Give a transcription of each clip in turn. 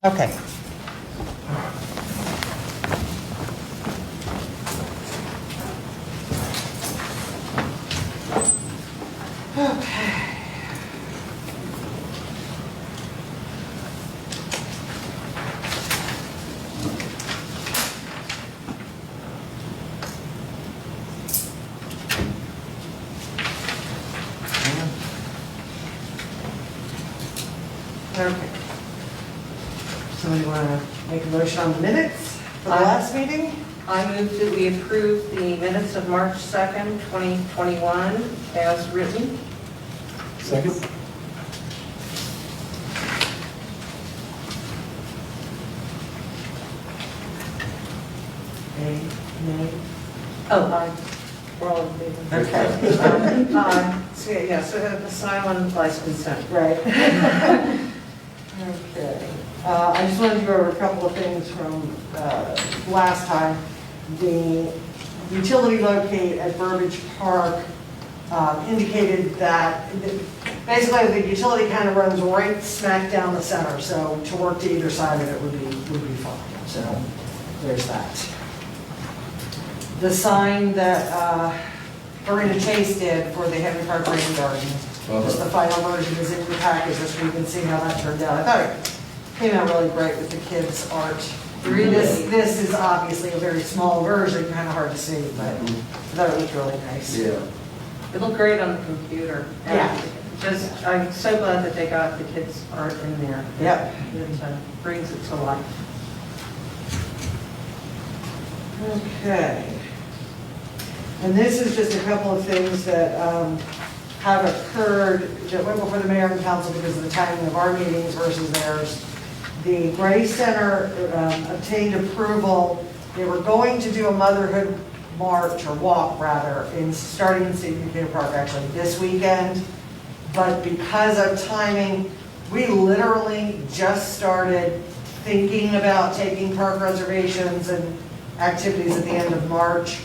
Okay. Okay. Okay. Somebody want to make a motion on the minutes for the last meeting? I move that we approve the minutes of March 2nd, 2021 as written. Second? Nay? Oh, aye. We're all in favor. Okay. Aye. So, yeah, so the silent vice consent. Right. Okay. I just wanted to go over a couple of things from last time. The utility locate at Burbage Park indicated that basically the utility kind of runs right smack down the center, so to work to either side of it would be fine. So there's that. The sign that Verena Chase did for the Henry Park Rain Garden, just the final version is in your package, just so you can see how that turned out. I thought it came out really great with the kids' art. This is obviously a very small version, kind of hard to see, but I thought it looked really nice. Yeah. It looked great on the computer. Yeah. Just, I'm so glad that they got the kids' art in there. Yep. It brings it to life. Okay. And this is just a couple of things that have occurred that went before the mayor and council because of the timing of our meetings versus theirs. The Gray Center obtained approval. They were going to do a motherhood march or walk rather, starting in St. Peter Park actually this weekend. But because of timing, we literally just started thinking about taking park reservations and activities at the end of March.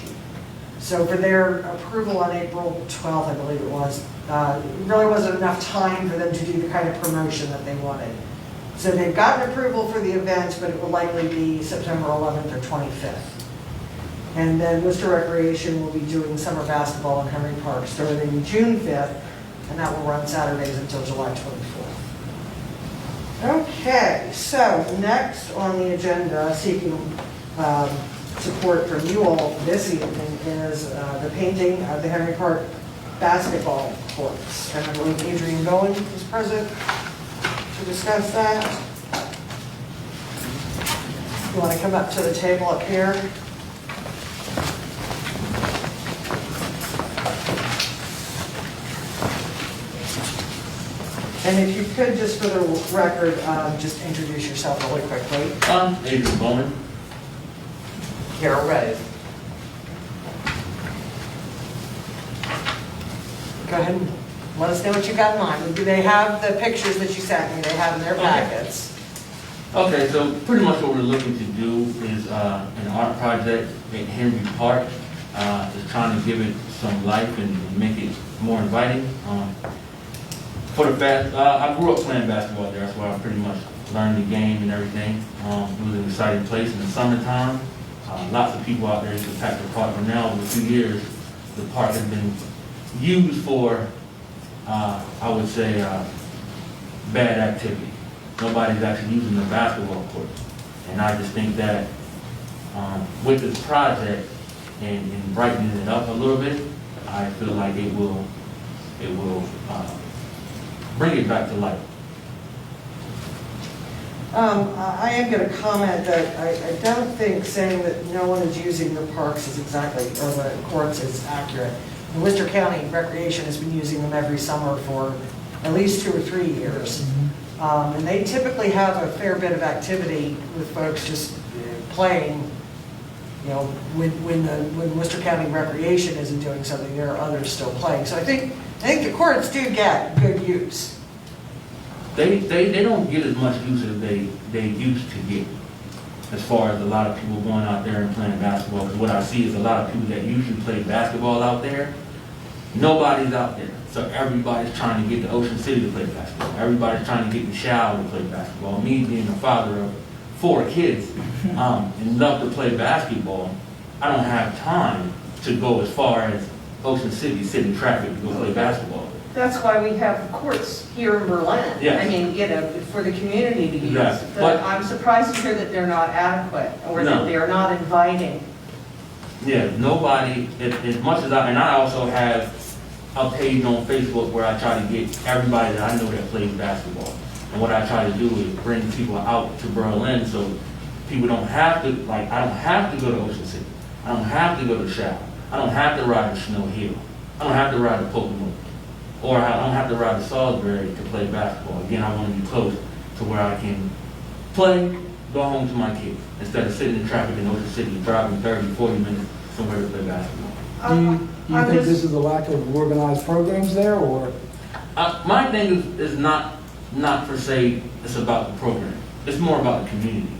So for their approval on April 12th, I believe it was, it really wasn't enough time for them to do the kind of promotion that they wanted. So they've gotten approval for the event, but it will likely be September 11th or 25th. And then Worcester Recreation will be doing summer basketball in Henry Park starting June 5th, and that will run Saturdays until July 24th. Okay, so next on the agenda, seeking support from you all this evening is the painting of the Henry Park basketball courts. And I believe Adrian Bowen is present to discuss that. You want to come up to the table up here? And if you could, just for the record, just introduce yourself really quickly. Adrian Bowman. Carol Ray. Go ahead and let us know what you got in mind. Do they have the pictures that you sent me? They have in their packets. Okay, so pretty much what we're looking to do is an art project at Henry Park. Just trying to give it some life and make it more inviting. For the fact, I grew up playing basketball there, that's where I pretty much learned the game and everything. It was an exciting place in the summertime. Lots of people out there used to pack the park, but now over 2 years, the park has been used for, I would say, bad activity. Nobody's actually using the basketball court. And I just think that with this project and brightening it up a little bit, I feel like it will bring it back to life. I am going to comment that I don't think saying that no one is using the parks is exactly, or the courts is accurate. The Worcester County Recreation has been using them every summer for at least 2 or 3 years. And they typically have a fair bit of activity with folks just playing. You know, when Worcester County Recreation isn't doing something, there are others still playing. So I think the courts do get good use. They don't get as much use as they used to get, as far as a lot of people going out there and playing basketball. Because what I see is a lot of people that usually play basketball out there, Nobody's out there. So everybody's trying to get to Ocean City to play basketball. Everybody's trying to get to Shaw to play basketball. Me being a father of 4 kids and love to play basketball, I don't have time to go as far as Ocean City, sit in traffic to go play basketball. That's why we have courts here in Berlin. Yes. I mean, you know, for the community to use. Yes, But but- I'm surprised to hear that they're not adequate, or No. that they're not inviting. Yeah, nobody, as much as and I also have a page on Facebook where I try to get everybody that I know that plays basketball. And what I try to do is bring people out to Berlin so people don't have to, like, I don't have to go to Ocean City. I don't have to go to Shaw. I don't have to ride to Snow Hill. I don't have to ride to Pocono. Or I don't have to ride to Salisbury to play basketball. Again, I want to be close to where I can play, go home to my kids, instead of sitting in traffic in Ocean City, driving 30, 40 minutes somewhere to play basketball. Do you I'm think just- this is a lack of organized programs there, or? My thing is not per se, it's about the program. It's more about the community.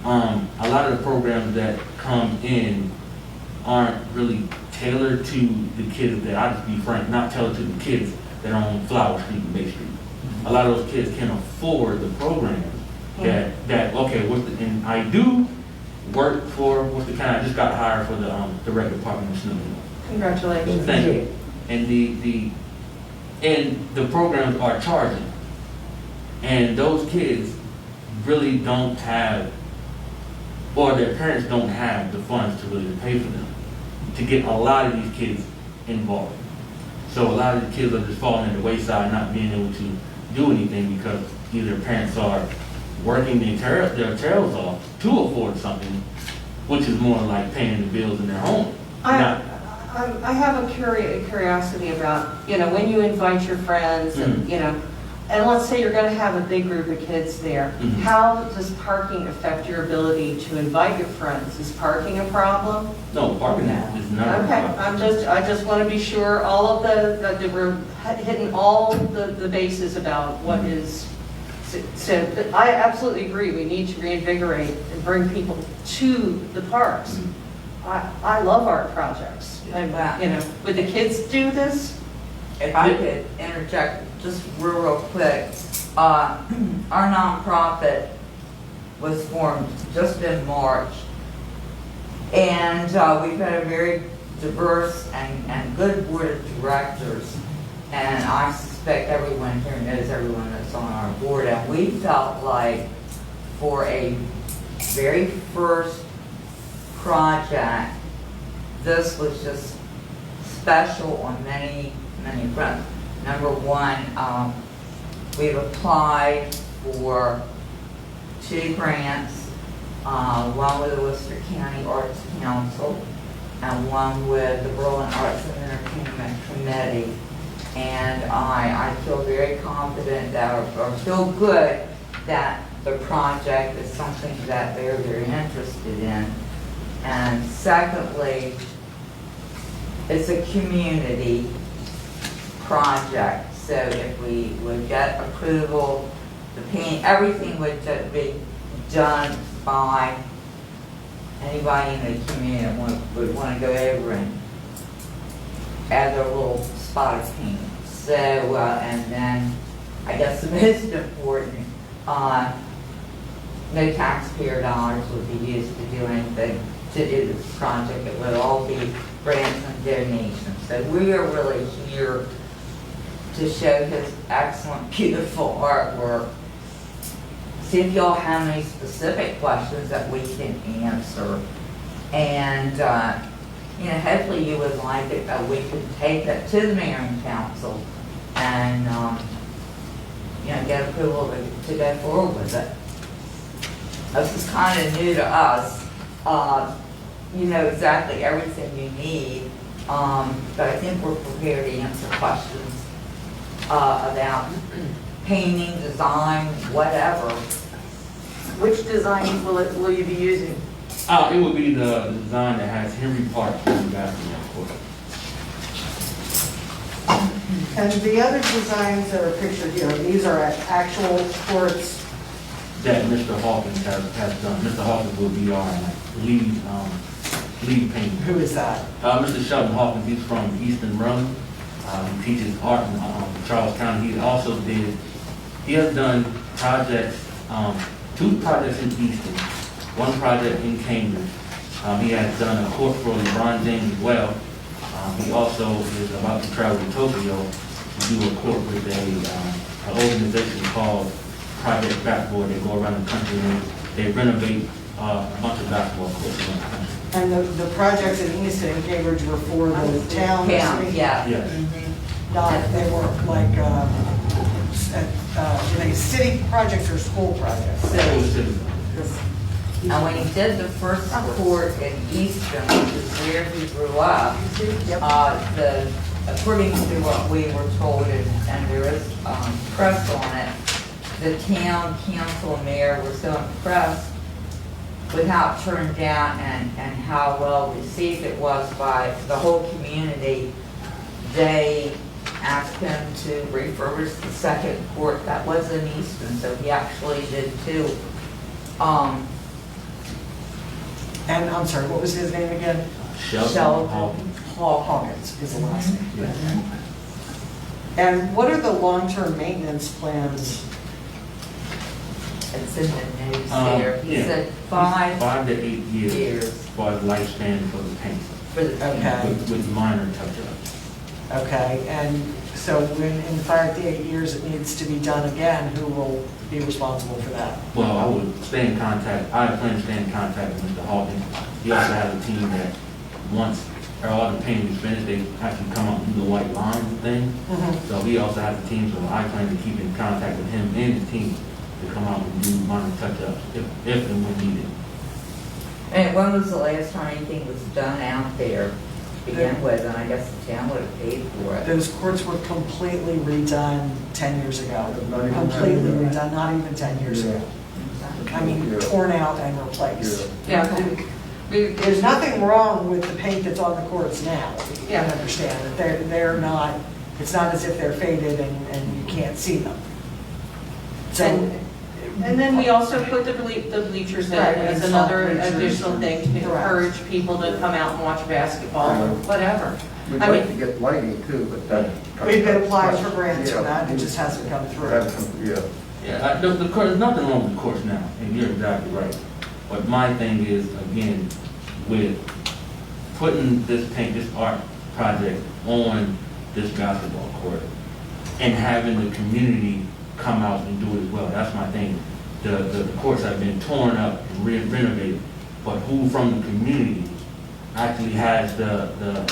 A lot of the programs that come in aren't really tailored to the kids that, I'll just be frank, not tailored to the kids that are on Flower Street and Bay Street. A lot of those kids can't afford the programs that okay, and I do work for, I just got hired for the rec department of Snow Hill. Congratulations. Thank you. And the programs are charging. And those kids really don't have, or their parents don't have the funds to really pay for them, to get a lot of these kids involved. So a lot of the kids are just falling at the wayside, not being able to do anything because either parents are working their tails off to afford something, which is more like paying the bills in their home. I have a curiosity about, you know, when you invite your friends and, you know, and let's say you're going to have a big group of kids there, Mhm. how does parking affect your ability to invite your friends? Is parking a problem? No, parking is not a Okay, problem. I just want to be sure all of that we're hitting all the bases about what is, so I absolutely agree, we need to reinvigorate and bring people to the parks. I love art projects, and, you know, would the kids do this? If I could interject just real quick, our nonprofit was formed just in March, and we've had a very diverse and good board of directors, and I suspect everyone here knows everyone that's on our board, and we felt like for a very first project, this was just special on many fronts. Number one, we've applied for 2 grants, one with the Worcester County Arts Council and one with the Berlin Arts and Entertainment Committee. And I feel very confident that, or feel good that the project is something that they're very interested in. And secondly, it's a community project, so if we would get approval, the paint, everything would be done by anybody in the community that would want to go over and add their little spot of paint. So, and then I guess the most important, no taxpayer dollars would be used to do anything to do this project. It would all be grants and donations. So we are really here to show his excellent, beautiful artwork. See if y'all have any specific questions that we can answer. And, you know, hopefully you would like it, that we could take it to the mayor and council and, you know, get approval to go forward with it. This is kind of new to us. You know exactly everything you need, but I think we're prepared to answer questions about painting, design, whatever. Which designs will you be using? It would be the design that has Henry Park on the basketball court. And the other designs that are pictured here, these are actual courts. That Mr. Hawkins has done. Mr. Hawkins will be our lead lead painter. Who is that? Mr. Sheldon Hawkins, he's from Eastern Maryland. He teaches art in Charles County. He has done projects, 2 projects in Easton, 1 project in Cambridge. He has done a court for LeBron James as well. He also is about to travel to Tokyo to do a court with an organization called Project Basketball. They go around the country and they renovate a bunch of basketball courts around the country. And the projects in Easton and Cambridge were for the town? Town, city? yeah. Yes. Not, they weren't like, were they city projects or school projects? City. And when he did the first court in Easton, which is where he grew up, according to what we were told, and there is press on it, the town council and mayor were so impressed with how it turned out and how well received it was by the whole community. They asked him to refurbish the second court that was in Easton, so he actually did too. And I'm sorry, what was his name again? Sheldon Hawkins. Hawkins is the last name. Yes. And what are the long-term maintenance plans? It's in the news there. He Yeah. said 5 5 to 8 years years for the lifespan for the paint, for the paint. Okay. with minor touch-ups. Okay, and so when in 5 to 8 years it needs to be done again, who will be responsible for that? Well, I would stay in contact, I plan to stay in contact with Mr. Hawkins. He also has a team that, once all the painting is finished, they actually come out and do the white line thing. So he also has a team, so I plan to keep in contact with him and his team to come out and do minor touch-ups if and when needed. And when was the last time anything was done out there to begin with? And I guess the town would have paid for it. Those courts were completely redone 10 years ago. Not even 10 Completely years ago. redone, not even 10 years Yeah. ago. I mean, Yeah. torn out and replaced. Yeah, There's nothing wrong with the paint that's on the courts now. You Yeah. can understand that they're not, it's not as if they're faded and you can't see them. So, and then we also put the bleachers in Right, as install another bleachers. additional thing to Correct. encourage people to come out and watch basketball or whatever. We'd I like to mean, get lighting too, but that. we've been applying for grants for Yeah. that, it just hasn't come through. Yeah. Yeah, the court, there's nothing wrong with the courts now, and you're exactly right. But my thing is, again, with putting this art project on this basketball court and having the community come out and do it as well, that's my thing. The courts have been torn up and renovated, but who from the community actually has the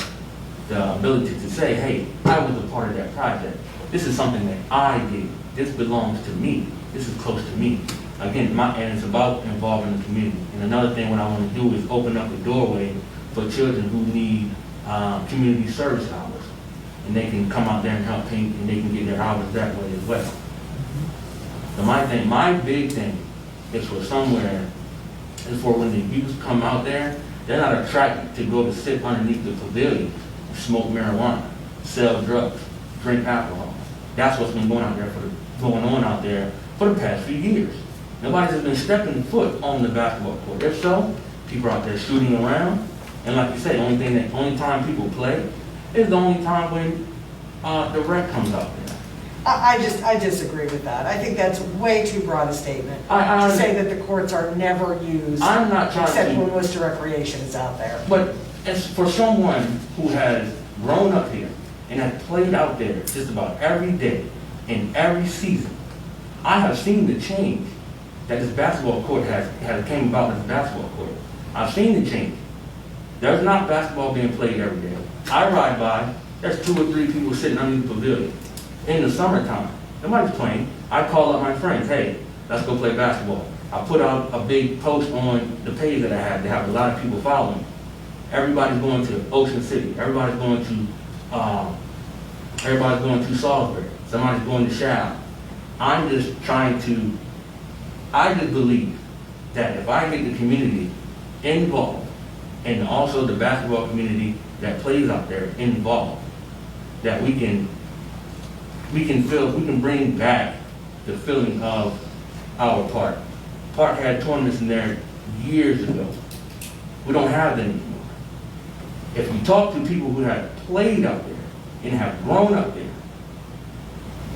ability to say, hey, I was a part of that project. This is something that I did. This belongs to me. This is close to me. Again, and it's about involving the community. And another thing what I want to do is open up the doorway for children who need community service hours. And they can come out there and help paint, and they can get their hours that way as well. So my big thing is for somewhere, is for when the youth come out there, they're not attracted to go to sit underneath the pavilion, smoke marijuana, sell drugs, drink alcohol. That's what's been going on out there for the past few years. Nobody has been stepping foot on the basketball court. If so, people are out there shooting around. And like you say, only time people play is the only time when the rec comes out there. I disagree with that. I think that's way too broad a statement. I- To say that the courts are never used, I'm not trying except to- when Worcester Recreation is out there. But as for someone who has grown up here and has played out there just about every day and every season, I have seen the change that this basketball court has came about with this basketball court. I've seen the change. There's not basketball being played every day. I ride by, there's 2 or 3 people sitting underneath the pavilion. In the summertime, nobody's playing. I call up my friends, hey, let's go play basketball. I put out a big post on the page that I have. They have a lot of people following. Everybody's going to Ocean City. Everybody's going to Salisbury. Somebody's going to Shaw. I just believe that if I get the community involved and also the basketball community that plays out there involved, that we can bring back the feeling of our park. Park had tournaments in there years ago. We don't have that anymore. If you talk to people who have played up there and have grown up there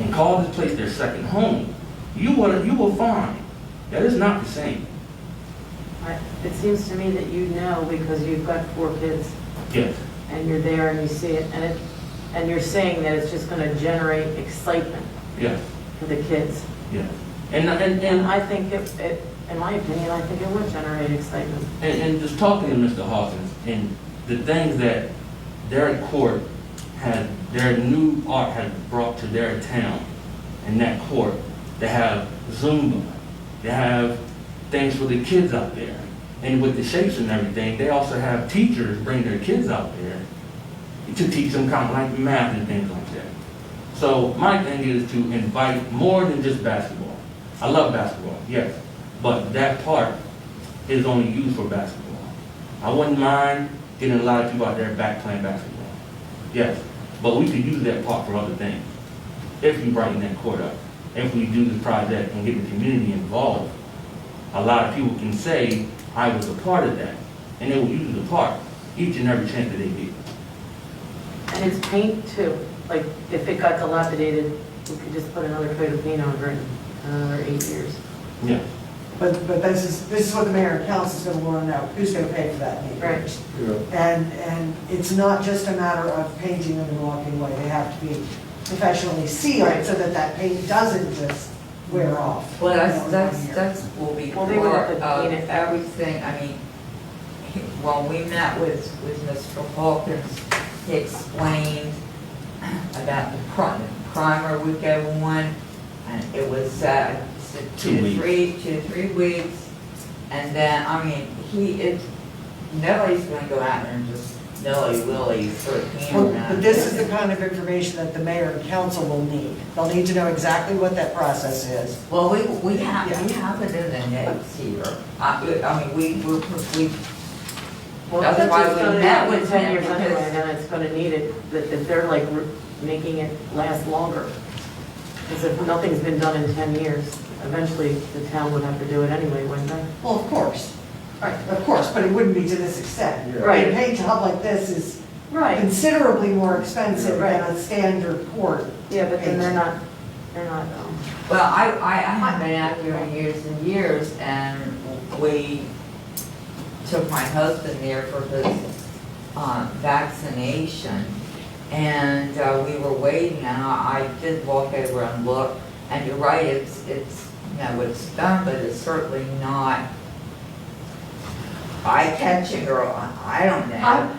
and call this place their second home, you will find that it's not the same. It seems to me that you know because you've got 4 kids Yes, and you're there and you see it and you're saying that it's just going to generate excitement yes, for the kids. yes. And I think in my opinion, I think it would generate excitement. And just talking to Mr. Hawkins and the things that their court their new art has brought to their town and that court, they have Zumba, they have things for the kids out there. And with the shapes and everything, they also have teachers bring their kids out there to teach them kind of like math and things like that. So my thing is to invite more than just basketball. I love basketball, yes, but that part is only used for basketball. I wouldn't mind getting a lot of people out there back playing basketball, yes, but we could use that part for other things if you brighten that court up. If we do this project and get the community involved, a lot of people can say, I was a part of that, and they will use the park each and every chance that they get. And it's paint too. Like if it got dilapidated, we could just put another coat of paint over it in another 8 years. Yeah, But this is what the mayor and council is gonna wanna know, who's gonna pay for that maintenance? Right. And it's not just a matter of painting them and walking away, they have to be professionally sealed Right. so that that paint doesn't just wear off. Well, you know, in 1 year. that's will be Well, they would have part to of clean it. everything. I mean, when we met with Mr. Hawkins, he explained about the primer would go on, and it was 2 to 3 weeks. And then, I mean, nobody's gonna go out there and just willy-willy throw a can Well, around. but this is the kind of information that the mayor and council will need. They'll need to know exactly what that process is. Well, we have it in the notes here. I mean, we Well, That's if why it's we gonna met happen in with 10 him, years anyway, because- then it's going to need it, that if they're like making it last longer. Because if nothing's been done in 10 years, eventually the town would have to do it anyway, wouldn't they? Well, of course. Right, of course, but it wouldn't be to this extent. Right. A paint job like this is Right. considerably more expensive than Right. a standard court. Yeah, but then they're not, Well, I have been out here years and years, and we took my husband there for his vaccination, and we were waiting, and I did walk over and look, and you're right, it's it's done, but it's certainly not eye-catching, or I don't know.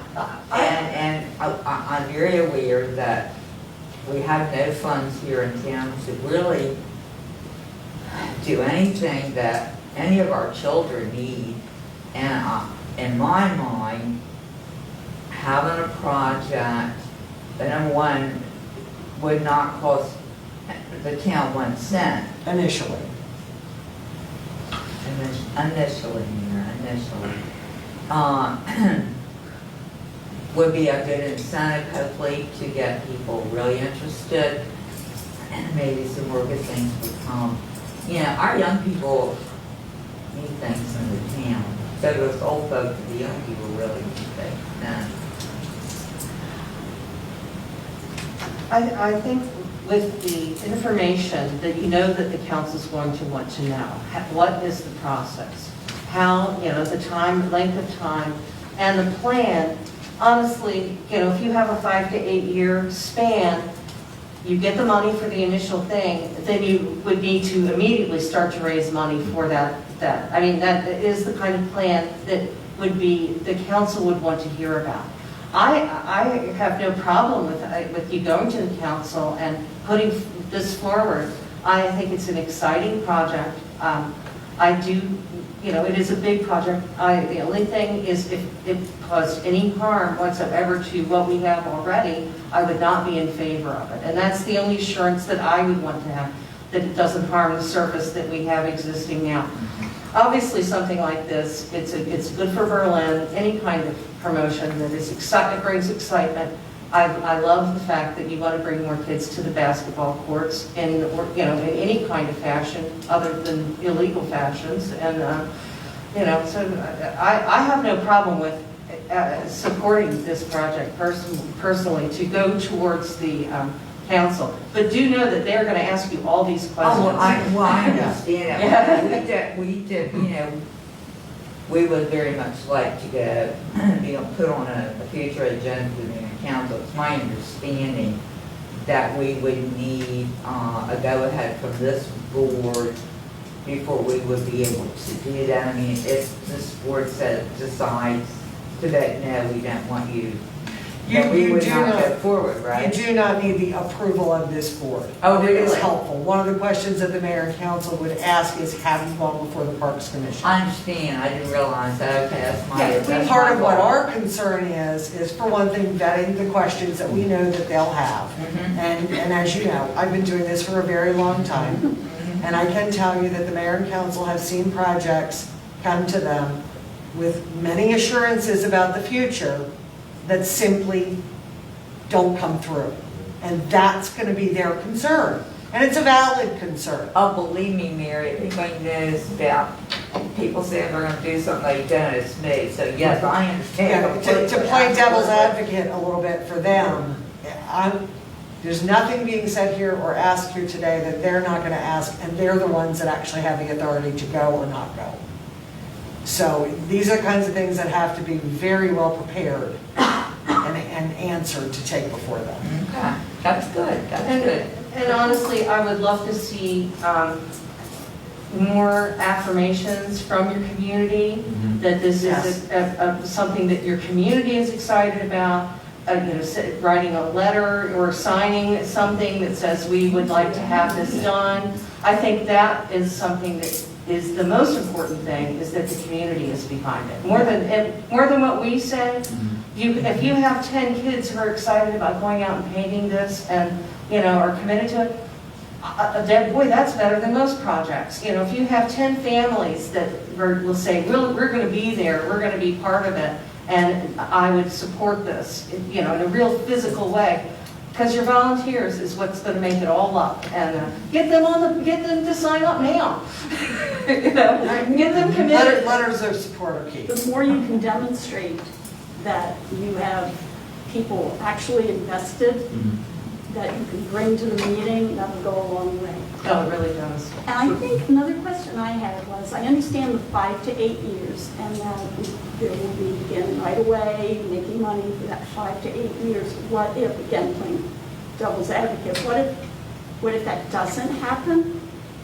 And I'm very aware that we have no funds here in town to really do anything that any of our children need. And in my mind, having a project that, number one, would not cost the town 1 cent Initially. initially, would be a good incentive, hopefully, to get people really interested, and maybe some more good things would come. You know, our young people need things in the town, so those old folks, the young people really need things. And I think with the information that you know that the council's going to want to know, what is the process? How, the time, length of time, and the plan, honestly, if you have a 5 to 8 year span, you get the money for the initial thing, then you would need to immediately start to raise money for that. I mean, that is the kind of plan that the council would want to hear about. I have no problem with you going to the council and putting this forward. I think it's an exciting project. I do, it is a big project. The only thing is if it caused any harm whatsoever to what we have already, I would not be in favor of it. And that's the only assurance that I would want to have, that it doesn't harm the surface that we have existing now. Obviously, something like this, it's good for Berlin, any kind of promotion that brings excitement. I love the fact that you want to bring more kids to the basketball courts in any kind of fashion other than illegal fashions. And, so I have no problem with supporting this project personally to go towards the council. But do know that they're going to ask you all these questions. Oh, I understand that. We did, you know, we would very much like to go, you know, put on a future agenda for the council. It's my understanding that we would need a go-ahead from this board before we would be able to do that. I mean, if this board decides to vote no, we don't want you, then we would not go forward, right? You do not need the approval of this board. Oh, It is really? helpful. One of the questions that the mayor and council would ask is, have you gone before the Parks Commission? I understand, I didn't realize that, okay, that's my Part of what fault. our concern is for one thing, vetting the questions that we know that they'll have. Mhm. And as you know, I've been doing this for a very long time, Mhm. and I can tell you that the mayor and council have seen projects come to them with many assurances about the future that simply don't come through. And that's going to be their concern. And it's a valid concern. Oh, believe me, Mary, if anybody knows about people saying they're gonna do something they don't, it's me. So yes, I Yeah, understand. to play devil's advocate a little bit for them, there's nothing being said here or asked here today that they're not going to ask, and they're the ones that actually have the authority to go or not go. So these are kinds of things that have to be very well prepared and answered to take before them. Okay, that's good, that's good. And honestly, I would love to see more affirmations from your community, that this Yes. is something that your community is excited about, you know, writing a letter or signing something that says we would like to have this done. I think that is something that is the most important thing, is that the community is behind it. More than what we say. If you have 10 kids who are excited about going out and painting this and, you know, are committed to it, boy, that's better than most projects. You know, if you have 10 families that will say, we're going to be there, we're going to be part of it, and I would support this, you know, in a real physical way, because your volunteers is what's going to make it all up. And get them to sign up now. You know, get them committed. Letters of support are key. The more you can demonstrate that you have people actually invested, that you can bring to the meeting, that will go a long way. Oh, it really does. And I think another question I had was, I understand the 5 to 8 years, and that there will be, again, right away, making money for that 5 to 8 years. What if, again, playing devil's advocate, what if that doesn't happen?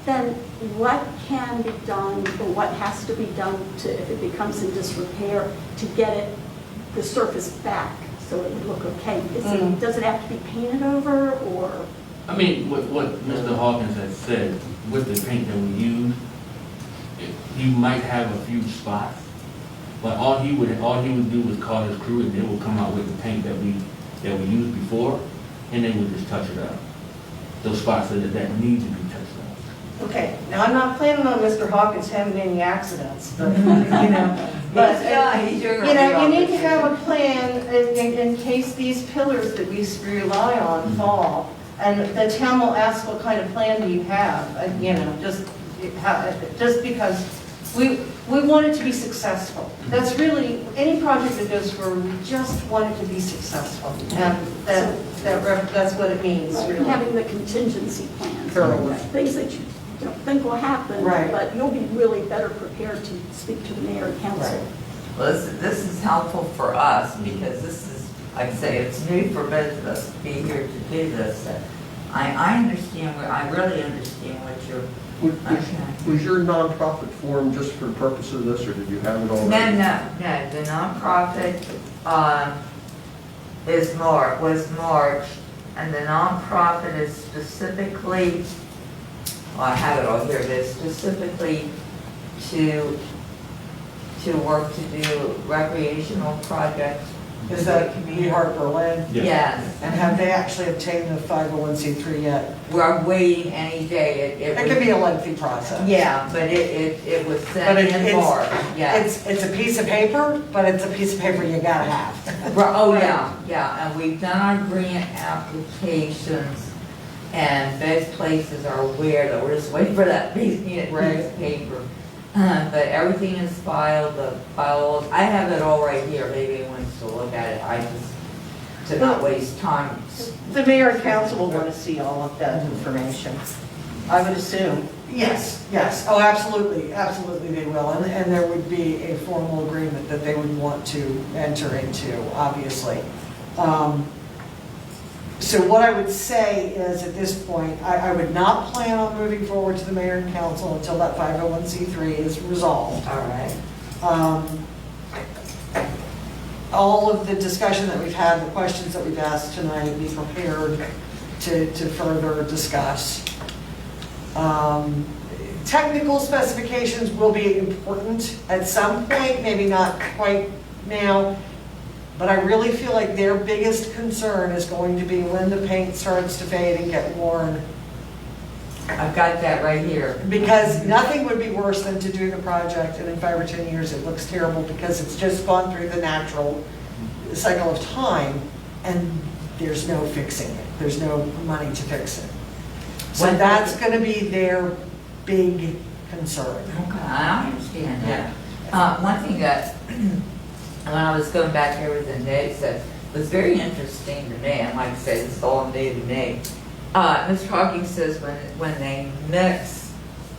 Then what can be done, or what has to be done to, if it becomes in disrepair, to get it, the surface back, so it would look okay? Does it have to be painted over, or? I mean, what Mr. Hawkins has said, with the paint that we use, you might have a few spots, but all he would do was call his crew, and they will come out with the paint that we used before, and they would just touch it up. Those spots that need to be touched up. Okay, now I'm not planning on Mr. Hawkins having any accidents, but, you know, but, He's doing you know, you need to right. have a plan in case these pillars that we rely on fall. And the town will ask, what kind of plan do you have? You know, just because we want it to be successful. That's really, any project that goes forward, we just want it to be successful. And that's what it means, really. Having the contingency plans, Thoroughly. things that you don't think will happen, Right. but you'll be really better prepared to speak to the mayor and council. Right. Well, this is helpful for us, because this is, like I say, it's new for both of us to be here to do this. So I understand, I really understand what you're, Was your nonprofit formed just for the purpose of this, or did you have it already? No, the nonprofit, was March, and the nonprofit is specifically, well, I have it all here, but it's specifically to work to do recreational projects. Is that New Heart Berlin? Yes, And have they actually obtained the 501c3 yet? we're waiting any day. It can be a lengthy process. Yeah, but it was But sent in it's- March, yeah. It's a piece of paper, but it's a piece of paper you gotta have. Oh, yeah, and we've done our grant applications, and both places are aware that we're just waiting for that piece of Right. paper. But everything is filed, the files, I have it all right here, maybe anyone wants to look at it, I just, to not waste time. The mayor and council will want to see all of that information, I would assume. Yes, yes, oh, absolutely, absolutely they will, and there would be a formal agreement that they would want to enter into, obviously. So what I would say is, at this point, I would not plan on moving forward to the mayor and council until that 501c3 is resolved. All right. All of the discussion that we've had, the questions that we've asked tonight, be prepared to further discuss. Technical specifications will be important at some point, maybe not quite now, but I really feel like their biggest concern is going to be when the paint starts to fade and get worn. I've got that right here. Because nothing would be worse than to do the project and in 5 or 10 years it looks terrible because it's just gone through the natural cycle of time and there's no fixing it. There's no money to fix it. So that's going to be their big concern. Okay, I understand that. One thing that, when I was going back over the notes, that was very interesting to me, and like I said, it's all new to me. Mr. Hawkins says when they mix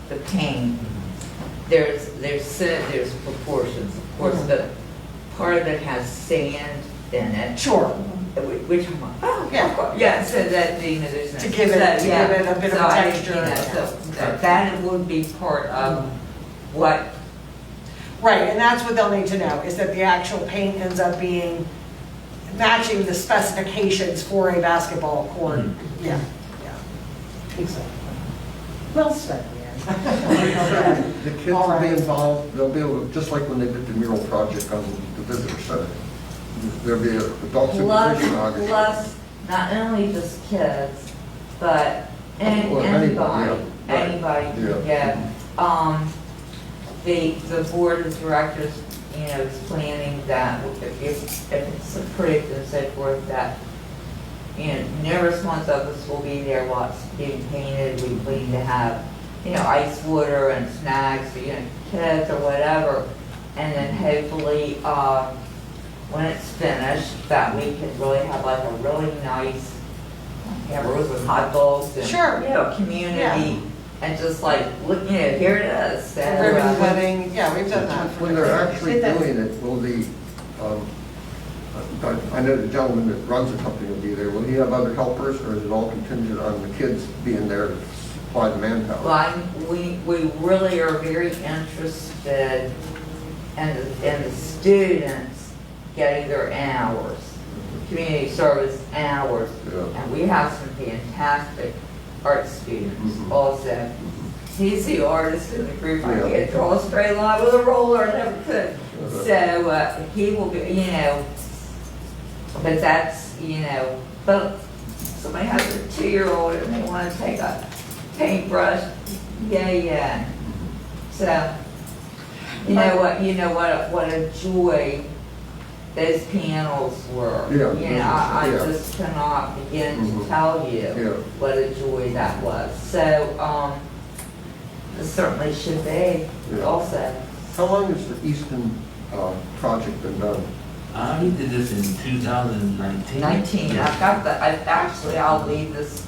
the paint, there's proportions, of course, but part of it has sand in it. Sure. Which I'm like, oh, Yeah. of course. Yeah, so that, you know, there's. To give it a bit of a texture. That would be part of what. Right, and that's what they'll need to know, is that the actual paint ends up being matching the specifications for a basketball court. Yeah, yeah, exactly. Well said, man. The kids All will be right. involved, they'll be able to, just like when they did the mural project on the visitor center. There'll be adult supervision, obviously. Plus, not only just kids, but Well, anybody, yeah, right. anybody can Yeah. get. The board of directors, you know, is planning that if it's approved and so forth, that, you know, numerous ones of us will be there while it's being painted. We plan to have, you know, ice water and snacks for, you know, kids or whatever. And then hopefully, when it's finished, that we can really have like a really nice, hamburgers with hot dogs and, Sure. you know, community. Yeah. And just like, look, you know, here it is. So, Ribbon cutting, yeah, we've done that. When they're actually doing it, will the, I know the gentleman that runs the company will be there, will he have other helpers, or is it all contingent on the kids being there to supply the manpower? Well, we really are very interested in the students getting their hours, community service hours. Yeah. And we have some fantastic art students Mhm. also. He's the artist in the group. I Yeah. can't draw a straight line with a roller, I never could. So he will be, you know, but that's, you know, but somebody has a 2-year-old and they want to take a paintbrush, yeah. So, you know what a joy those panels were. Yeah, You know, I yeah. just cannot begin to Mhm. tell you Yeah. what a joy that was. So, it certainly should be Yeah. also. How long has the Easton project been done? He did this in 2019. 19, I'll leave this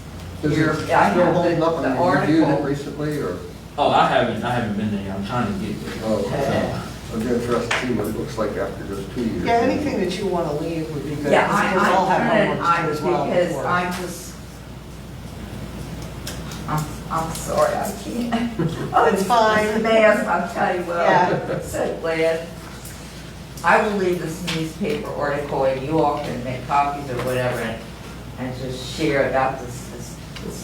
Is here. it still I have holding up? the I mean, you reviewed it article. recently, or? Oh, I haven't been there. I'm trying to get there. Oh, Okay. I'd be interested to see what it looks like after those 2 years. Yeah, anything that you want to leave would be good. Yeah, because we'll all have I homework to do as well because before. I'm sorry, I can't. It's fine. It's a mess, I'll tell you what, Yeah. I'm so glad. I will leave this newspaper article and you all can make copies or whatever and just share about this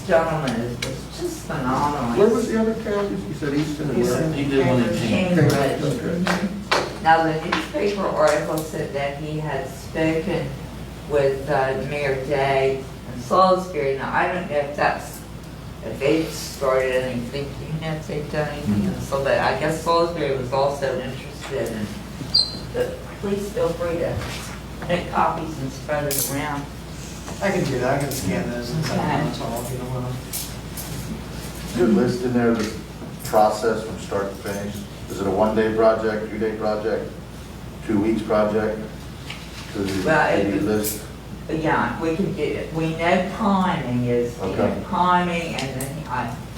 gentleman is just phenomenal. Where was the other town? You said Easton and where? He did one in Cambridge. Cambridge. Okay. Now, the newspaper article said that he had spoken with Mayor Day in Salisbury. Now, I don't know if they've started anything, do you know if they've done anything? So, but I guess Salisbury was also interested in, but please feel free to make copies and spread it around. I can do that, I can scan those and send them to all of you. Good list in there, the process from start to finish. Is it a one-day project, 2-day project, 2 weeks project? Does Well, it it- list? Yeah, we can get, we know timing is, Okay. timing, and then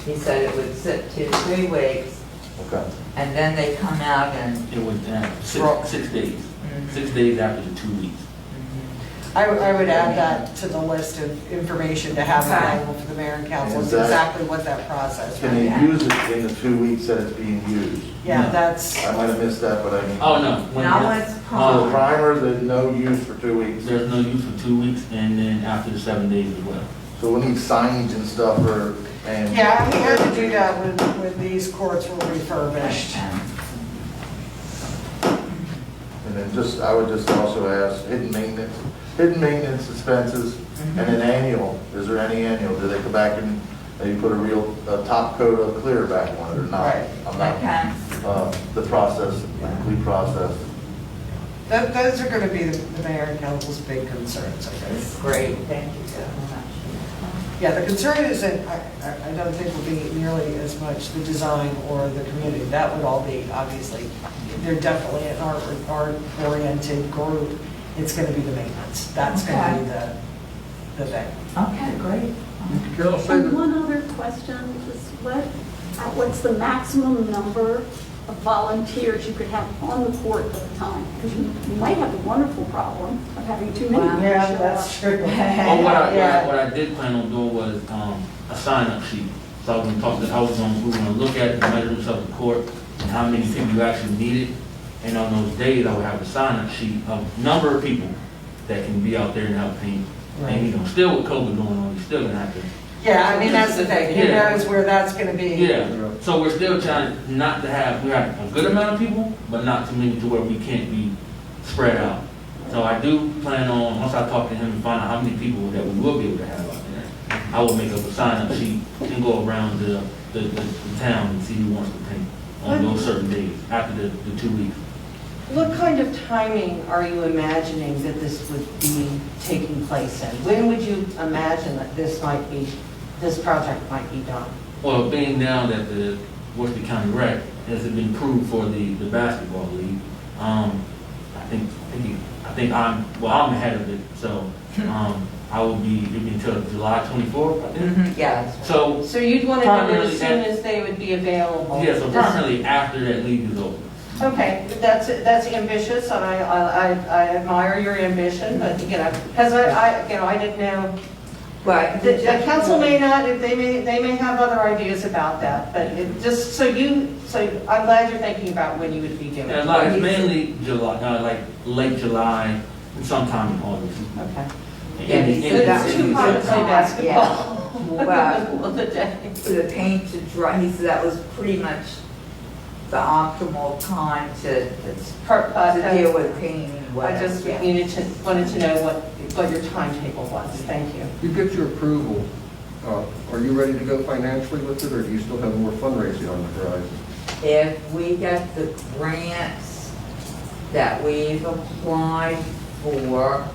he said it would sit 2 to 3 weeks, Okay. and then they come out and, It was 6 days, Mhm. 6 days after the 2 weeks. I would add that to the list of information to have Okay. available for the mayor and council, Is is that- exactly what that process Can is. they use it in the 2 weeks that it's being used? Yeah, No. that's, I might have missed that, but I mean. Oh, no. when now it's- it's Oh, the prime. primer, there's no use for 2 weeks. There's no use for 2 weeks, and then after the 7 days as well. So we'll need signage and stuff for, and. yeah, we had to do that when these courts were refurbished. And then just, I would just also ask, hidden maintenance expenses, and then annual, is there any annual? Do they come back and maybe put a top coat of clear back on it or not? Right. I'm not, Okay. the process, the complete process. Those are gonna be the mayor and council's big concerns, I guess. That's great, thank you so much. Yeah, the concern isn't, I don't think will be nearly as much the design or the community. That would all be, obviously, they're definitely an art-oriented group. It's gonna be the maintenance. That's gonna be the thing. Okay, great. Carol, say And that, one other question is what's the maximum number of volunteers you could have on the court at a time? Because you might have a wonderful problem of having too many. Wow. people Yeah, show that's up. true. Well, Yeah. what I did plan on doing was a sign-up sheet. So I was gonna talk, we were gonna look at the measurements of the court and how many people you actually needed. And on those days, I would have a sign-up sheet of number of people that can be out there and help paint. And, you know, still with COVID going on, you're still gonna have to. Yeah, I mean, that's the thing. Who Yeah. knows where that's gonna be? Yeah, so we're still trying not to have, we have a good amount of people, but not too many to where we can't be spread out. So I do plan on, once I talk to him and find out how many people that we will be able to have out there, I will make up a sign-up sheet and go around the town and see who wants to paint on those certain days after the 2 weeks. What kind of timing are you imagining that this would be taking place in? When would you imagine that this project might be done? Well, being now that the Worcester County Rec has been approved for the basketball league, I think I'm ahead of it, so, I will be, it'll be until July 24th, I think. Mhm, yeah, that's right. So, So you'd want to know Primarily as soon as they would be available? yeah, so primarily after that league is over. Okay, that's ambitious, and I admire your ambition, but, you know, because I didn't know, But the council may not, they may have other ideas about that, but it just, so I'm glad you're thinking about when you would be doing And it. like, it's mainly July, like late July, and sometime in August. Okay. Yeah, he said that It's would too be hot to good play time, basketball. Well, Of the day. for the paint to dry, he said that was pretty much the optimal time to It's deal with painting. I just wanted to know what your timetable was. Thank you. you get your approval, are you ready to go financially with it, or do you still have more fundraising on the horizon? If we get the grants that we've applied for,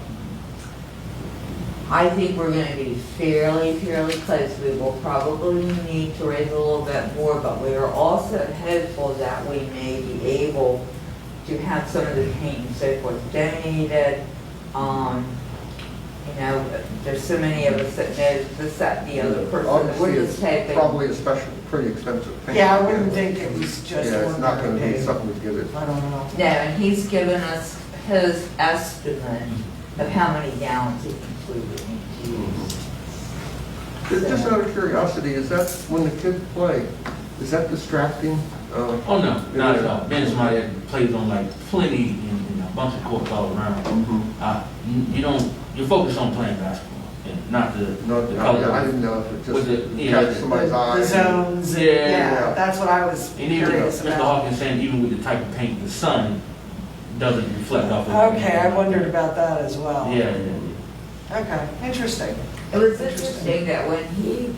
I think we're gonna be fairly close. We will probably need to raise a little bit more, but we are also hopeful that we may be able to have some of the paint and so forth donated. You know, there's so many of us that know the other person, that Obviously, we're just it's hoping. probably a special, pretty expensive paint. Yeah, I wouldn't think it was just Yeah, it's not gonna ordinary be paint. something to give it. I don't know. No, and he's given us his estimate of how many gallons he concluded to use. Just out of curiosity, is that, when the kids play, is that distracting? Oh, no, not at all. Being somebody that plays on like plenty in a bunch of courts all around, you're focused on playing basketball, and not the No, color. I didn't know if With it the- just yeah, catches somebody's The eye. zones, and- Yeah. yeah, that's what I was And even curious Mr. about. Hawkins saying, even with the type of paint, the sun doesn't reflect off of it. Okay, I wondered about that as well. Yeah. Okay, interesting. It was interesting that when he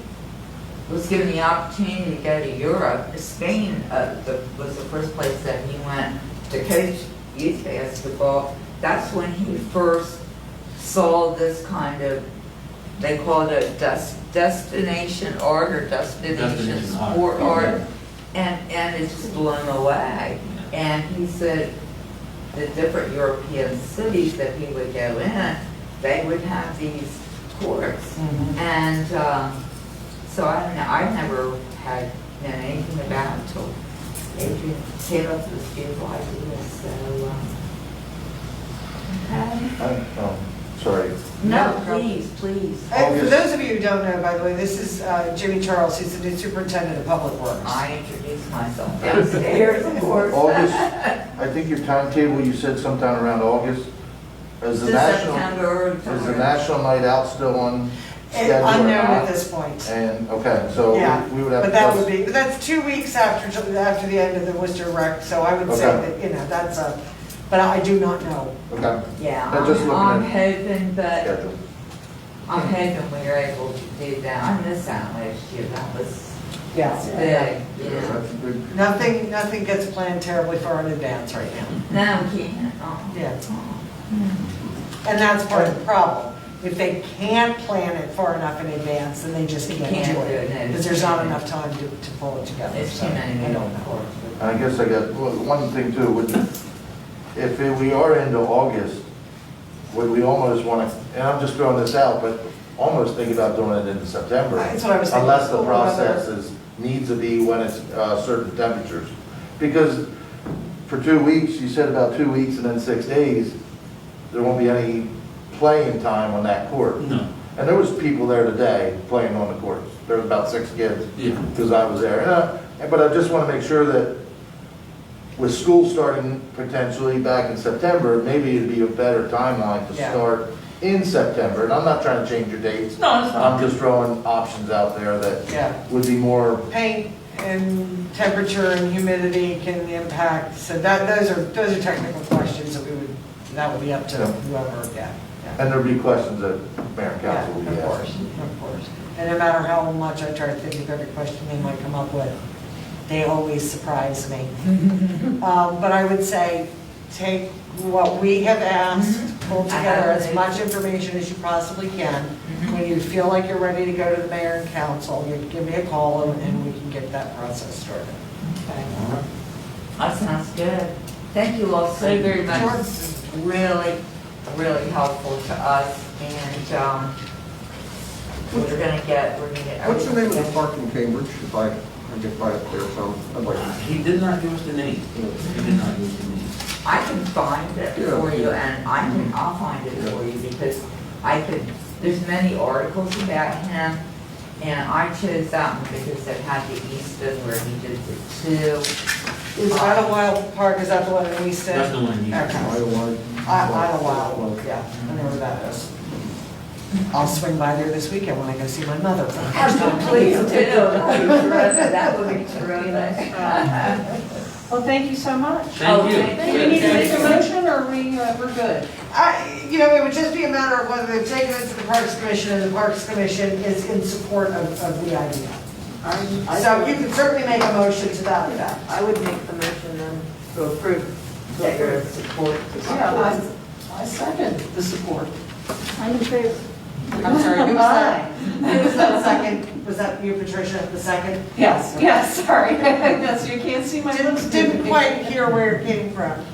was given the opportunity to go to Europe, Spain was the first place that he went to coach youth basketball. That's when he first saw this kind of, they call it a destination art or destination Destination art. sport art. and it's just blown away. And he said the different European cities that he would go in, they would have these courts. And so I don't know, I've never had anything about it till Adrian came up with this beautiful idea, so, okay. Sorry. No, please, please. And for those of you who don't know, by the way, this is Jimmy Charles, he's the new superintendent of public works. I introduced myself downstairs, of course. August, I think your timetable, you said sometime around August. Is the To national, September. is the national night out still on schedule? or Unknown not? at this point. And, okay, so Yeah, we would have. but that would be, but that's 2 weeks after the end of the Worcester rec, so I would say Okay. that, you know, that's a, but I do not know. Okay, Yeah, I'm just looking I'm at- hoping that, schedule. I'm hoping we are able to do that. I missed that last year, that was Yeah. big, Yeah, yeah. that's a big, Nothing gets planned terribly far in advance right now. No, we can't. Oh. Yeah. And that's part of the problem. If they can't plan it far enough in advance, then they just They can't can't do do it, it. no. Because there's not enough time to pull it together. There's so too many I don't moving know. parts. I guess I got, well, one thing too, if we are into August, would we almost want to, and I'm just throwing this out, but almost think about doing it in September. That's what I was thinking. Unless the Cool weather. process needs to be when it's certain temperatures. Because for 2 weeks, you said about 2 weeks and then 6 days, there won't be any playing time on that court. No. And there was people there today playing on the courts. There was about 6 kids. Yeah. Because I was there. But I just want to make sure that with school starting potentially back in September, maybe it'd be a better timeline to Yeah. start in September. And I'm not trying to change your dates. No, it's I'm not. just throwing options out there that Yeah. would be more, Paint and temperature and humidity can impact, so those are technical questions that would be up to Yeah. whoever, yeah. and there'd be questions that mayor and Yeah, council would be of course, asking. of course. And no matter how much I try to think of every question they might come up with, they always surprise me. But I would say, take what we have asked, pull together as much information as you possibly can. When you feel like you're ready to go to the mayor and council, you give me a call and we can get that process started. Okay? That sounds good. Thank you all so very much. This is really, really helpful to us, and we're gonna get. what's the name of the park in Cambridge, if I get by up there some, I'd like to. He did not give us the name. He did not give us the name. I can find it Yeah. for you, and I'll find it for you, because there's many articles about him, and I chose that one because it had the Easton where he did the 2. Is Idlewild Park, is that the one in Easton? That's the one he. Okay. Idlewild. Idlewild, yeah, I know where that is. I'll swing by there this weekend when I go see my mother. Please do, that would be terrific. Well, thank you so much. Thank you. thank Do we need to make a motion, or we're good? It would just be a matter of whether they've taken it to the Parks Commission, and the Parks Commission is in support of the idea. So you can certainly make a motion to that effect. I would make the motion then to approve. That your support. Yeah, I second the support. I'm in favor. I'm sorry, who was that? Who was that second? Was that you, Patricia, the second? Yes, sorry. Yes, you can't see my lips. Didn't quite hear where it came from.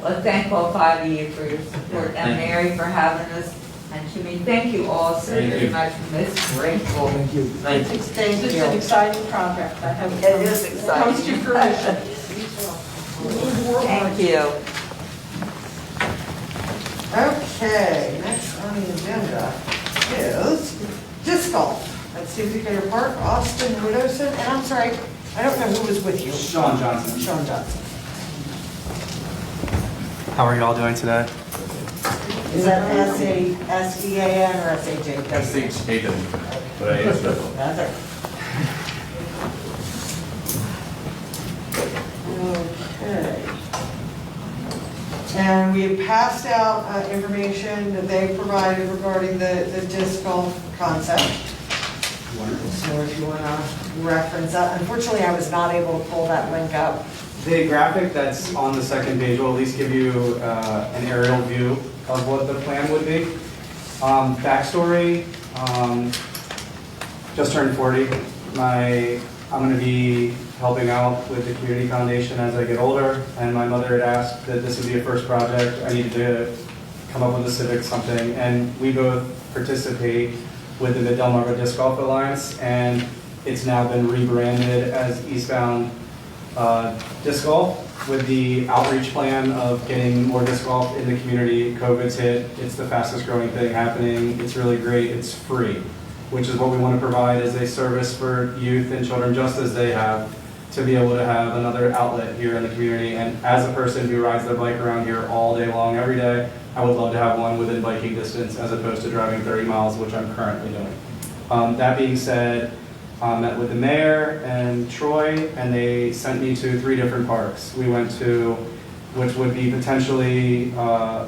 Well, thank all 5 of you for your support, and Thank you. Mary for having us, and Jimmy, thank you all so Thank very you. much for this grateful. Thank you. Thank you. It's an exciting project. I hope It is it comes to exciting. fruition. Thank you. Okay, next on the agenda is disc golf at Stevens Fair Park, Austin, Widdowson, and I'm sorry, I don't know who was with you. Sean Johnson. Sean Johnson. How are you all doing today? Is that S-A-S-E-A-N or S-H-A-K? S-H-A-W, but I answered. That's it. Okay. And we have passed out information that they provided regarding the disc golf concept. So if you want to reference that, unfortunately, I was not able to pull that link up. The graphic that's on the second page will at least give you an aerial view of what the plan would be. Backstory, just turned 40. My I'm going to be helping out with the Community Foundation as I get older, and my mother had asked that this would be a first project. I needed to come up with a civic something, and we both participate with the Mid-Delmarva Disc Golf Alliance, and it's now been rebranded as Eastbound Disc Golf, with the outreach plan of getting more disc golf in the community. COVID's hit, it's the fastest growing thing happening, it's really great, it's free, which is what we want to provide as a service for youth and children, just as they have, to be able to have another outlet here in the community. And as a person who rides their bike around here all day long, every day, I would love to have one within biking distance as opposed to driving 30 miles, which I'm currently doing. That being said, I met with the mayor and Troy, and they sent me to 3 different parks. We went to, which would be potentially, I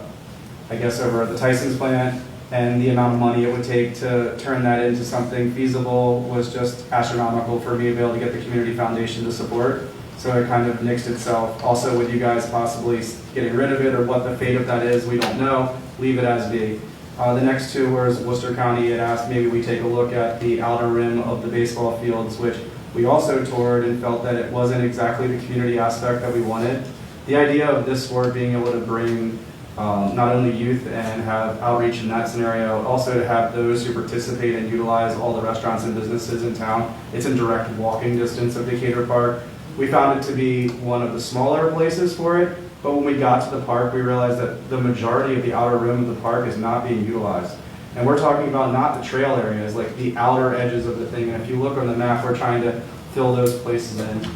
guess, over at the Tyson's plant, and the amount of money it would take to turn that into something feasible was just astronomical for me to be able to get the Community Foundation to support. So it kind of nixed itself. Also with you guys possibly getting rid of it, or what the fate of that is, we don't know. Leave it as be. The next 2 was Worcester County had asked maybe we take a look at the outer rim of the baseball fields, which we also toured and felt that it wasn't exactly the community aspect that we wanted. The idea of this sport being able to bring not only youth and have outreach in that scenario, also to have those who participate and utilize all the restaurants and businesses in town. It's in direct walking distance of Decatur Park. We found it to be one of the smaller places for it, but when we got to the park, we realized that the majority of the outer rim of the park is not being utilized. And we're talking about not the trail areas, like the outer edges of the thing. And if you look on the map, we're trying to fill those places in.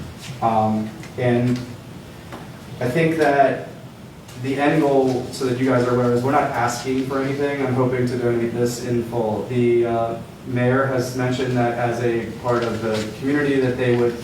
And I think that the end goal, so that you guys are aware, is we're not asking for anything. I'm hoping to donate this in full. The mayor has mentioned that as a part of the community that they would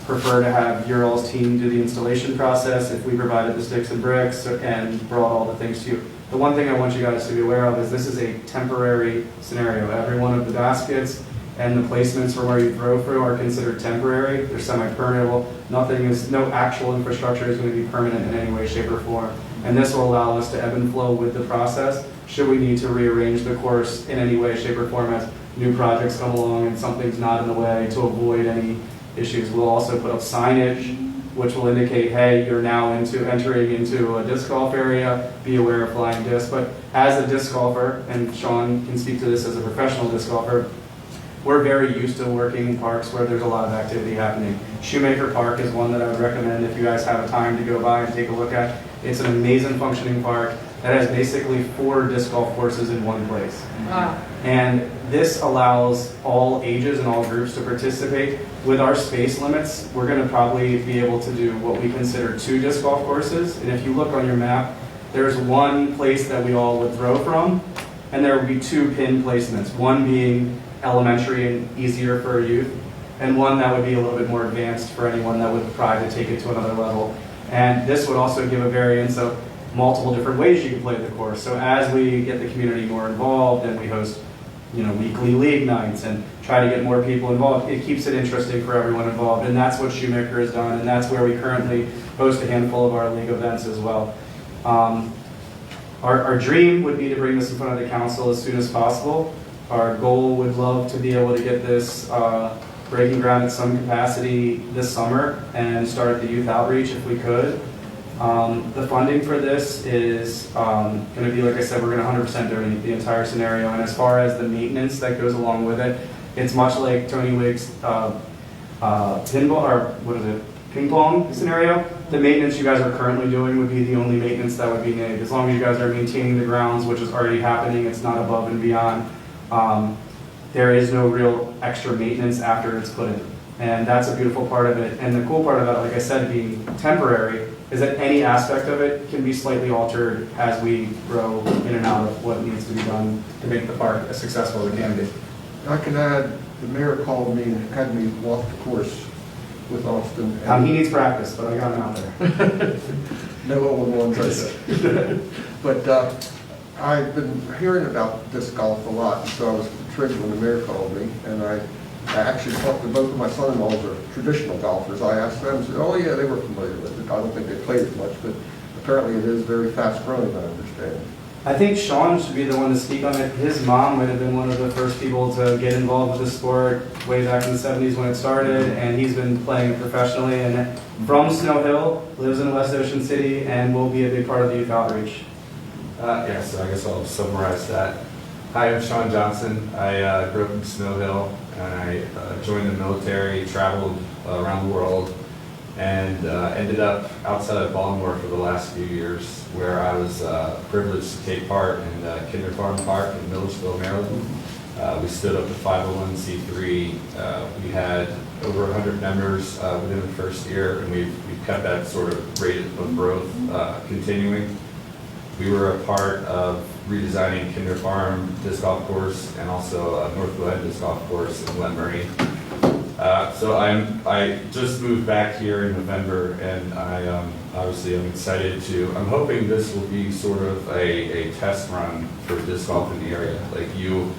prefer to have your all's team do the installation process if we provided the sticks and bricks and brought all the things to you. The one thing I want you guys to be aware of is this is a temporary scenario. Every one of the baskets and the placements for where you throw through are considered temporary. They're semi-permeable. No actual infrastructure is going to be permanent in any way, shape, or form. And this will allow us to ebb and flow with the process should we need to rearrange the course in any way, shape, or form as new projects come along and something's not in the way, to avoid any issues. We'll also put up signage which will indicate, hey, you're now entering into a disc golf area, be aware of flying discs. But as a disc golfer, and Sean can speak to this as a professional disc golfer, we're very used to working in parks where there's a lot of activity happening. Shoemaker Park is one that I would recommend if you guys have a time to go by and take a look at. It's an amazing functioning park that has basically 4 disc golf courses in one place. Wow. And this allows all ages and all groups to participate. With our space limits, we're going to probably be able to do what we consider 2 disc golf courses. And if you look on your map, there's one place that we all would throw from, and there would be 2 pin placements, one being elementary and easier for youth, and one that would be a little bit more advanced for anyone that would try to take it to another level. And this would also give a variance of multiple different ways you can play the course. So as we get the community more involved and we host, weekly league nights and try to get more people involved, it keeps it interesting for everyone involved. And that's what Shoemaker has done, and that's where we currently host a handful of our league events as well. Our dream would be to bring this in front of the council as soon as possible. Our goal would love to be able to get this breaking ground at some capacity this summer and start the youth outreach if we could. The funding for this is going to be, like I said, we're going to 100% donate the entire scenario. And as far as the maintenance that goes along with it, it's much like Tony Wigg's pinball, or what is it, ping pong scenario. The maintenance you guys are currently doing would be the only maintenance that would be made. As long as you guys are maintaining the grounds, which is already happening, it's not above and beyond. There is no real extra maintenance after it's put in. And that's a beautiful part of it. And the cool part about it, like I said, being temporary, is that any aspect of it can be slightly altered as we grow in and out of what needs to be done to make the park as successful as it can be. I can add, the mayor called me and had me walk the course with Austin. He needs practice, but I got him out there. No old ones, I said. But I've been hearing about disc golf a lot, so I was intrigued when the mayor called me, and I actually talked to both of my son-in-laws are traditional golfers. I asked them, said, oh yeah, they were familiar with it. I don't think they played it much, but apparently it is very fast growing, I understand. I think Sean should be the one to speak on it. His mom might have been one of the first people to get involved with the sport way back in the 70s when it started, and he's been playing it professionally. And from Snow Hill, lives in West Ocean City, and will be a big part of the youth outreach. Yes, so I guess I'll summarize that. Hi, I'm Sean Johnson. I grew up in Snow Hill, and I joined the military, traveled around the world, and ended up outside of Baltimore for the last few years, where I was privileged to take part in Kinder Farm Park in Millersville, Maryland. We stood up the 501c3. We had over 100 members within the first year, and we've kept that sort of rate of growth continuing. We were a part of redesigning Kinder Farm Disc Golf Course and also North Glen Disc Golf Course in Glen Murray. So I just moved back here in November, and obviously I'm excited I'm hoping this will be sort of a test run for disc golf in the area. Like you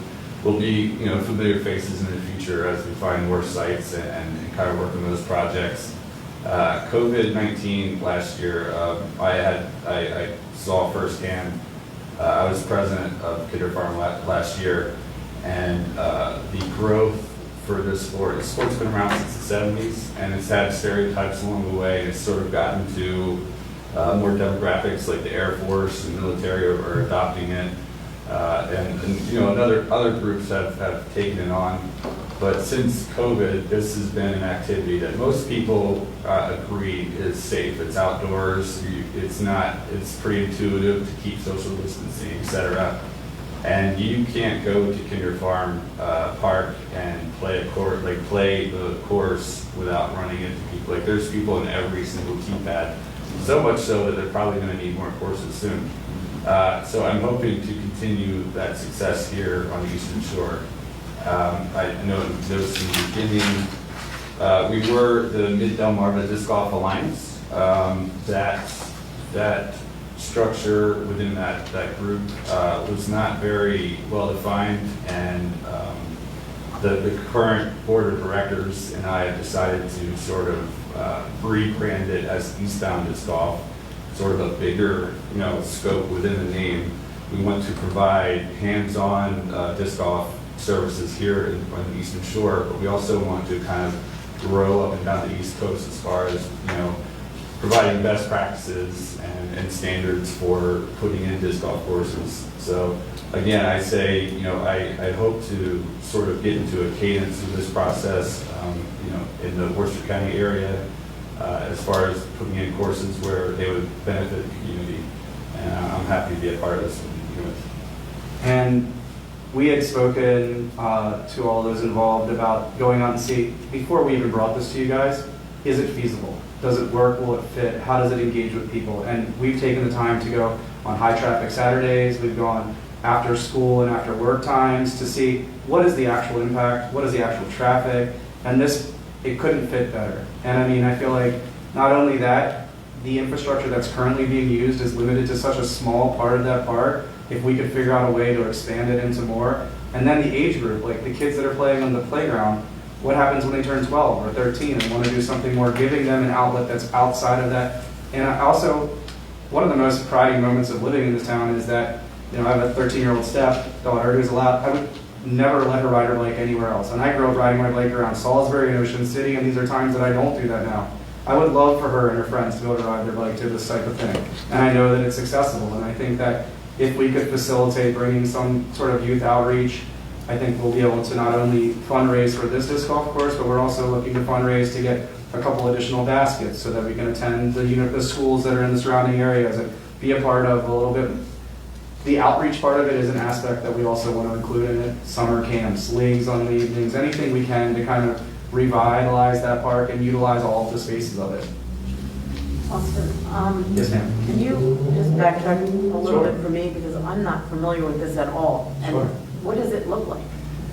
will be, familiar faces in the future as we find more sites and kind of work on those projects. COVID-19 last year, I saw firsthand. I was president of Kinder Farm last year, and the growth for this sport. The sport's been around since the 70s, and it's had stereotypes along the way, and it's sort of gotten to more demographics like the Air Force and military are adopting it, and other groups have taken it on. But since COVID, this has been an activity that most people agree is safe. It's outdoors. It's pretty intuitive to keep social distancing, etc. And you can't go to Kinder Farm Park and play the course without running into people. Like there's people in every single tee pad. So much so that they're probably going to need more courses soon. So I'm hoping to continue that success here on the Eastern Shore. I noticed in the beginning, we were the Mid-Delmarva Disc Golf Alliance. That structure within that group was not very well defined, and the current board of directors and I have decided to sort of rebrand it as Eastbound Disc Golf, sort of a bigger scope within the name. We want to provide hands-on disc golf services here on the Eastern Shore, but we also want to kind of grow up and down the East Coast as far as providing best practices and standards for putting in disc golf courses. So again, I say, I hope to sort of get into a cadence of this process, in the Worcester County area, as far as putting in courses where they would benefit the community. And I'm happy to be a part of this. And we had spoken to all those involved about going out and see, before we even brought this to you guys, is it feasible? Does it work? Will it fit? How does it engage with people? And we've taken the time to go on high traffic Saturdays. We've gone after school and after work times to see what is the actual impact, what is the actual traffic, and it couldn't fit better. And I mean, I feel like not only that, the infrastructure that's currently being used is limited to such a small part of that park. If we could figure out a way to expand it into more, and then the age group, like the kids that are playing on the playground, what happens when they turn 12 or 13 and want to do something more, giving them an outlet that's outside of that. And also, one of the most pride moments of living in this town is that, I have a 13-year-old stepdaughter who's allowed, I would never let her ride her bike anywhere else. And I grew up riding my bike around Salisbury and Ocean City, and these are times that I don't do that now. I would love for her and her friends to be able to ride their bike to this type of thing. And I know that it's accessible, and I think that if we could facilitate bringing some sort of youth outreach, I think we'll be able to not only fundraise for this disc golf course, but we're also looking to fundraise to get a couple additional baskets so that we can attend the schools that are in the surrounding areas and be a part of a little bit. The outreach part of it is an aspect that we also want to include in it. Summer camps, leagues on the evenings, anything we can to kind of revitalize that park and utilize all of the spaces of it. Austin, Yes, ma'am. can you just backtrack a little Sure. bit for me, because I'm not familiar with this at all? And Sure. what does it look like?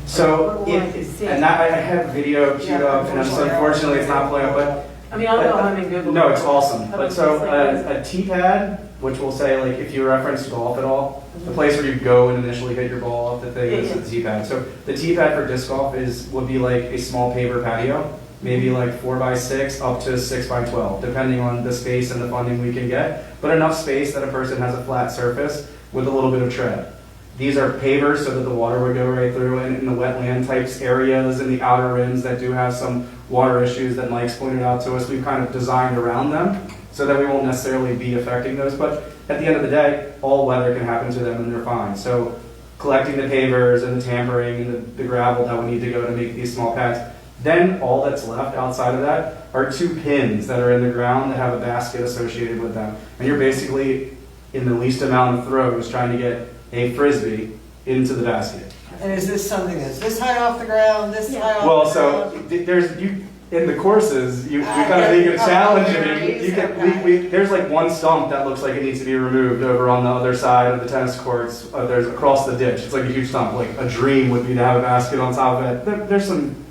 So, What will I see? and that, I have video queued Yeah, up, and so unfortunately it's not playing up, but I mean, I'll go home and Google. no, it's awesome. How But about so this, like, a tee pad, which will say, like, if you reference golf at all, the place where you go and initially hit your ball off the thing is the tee pad. So the tee pad for disc golf would be like a small paver patio, maybe like 4x6 up to 6x12, depending on the space and the funding we can get. But enough space that a person has a flat surface with a little bit of tread. These are pavers so that the water would go right through, and in the wetland types areas in the outer rims that do have some water issues that Mike's pointed out to us, we've kind of designed around them so that we won't necessarily be affecting those. But at the end of the day, all weather can happen to them and they're fine. So collecting the pavers and the tampering and the gravel that we need to go to make these small pads. Then all that's left outside of that are 2 pins that are in the ground that have a basket associated with them. And you're basically, in the least amount of throws, trying to get a Frisbee into the basket. And is this something that's this high off the ground, this high off the ground? Well, so there's, in the courses, you kind of make it challenging. You can, there's like one stump that looks like it needs to be removed over on the other side of the tennis courts. There's across the ditch. It's like a huge stump. Like a dream would be to have a basket on top of it. There's some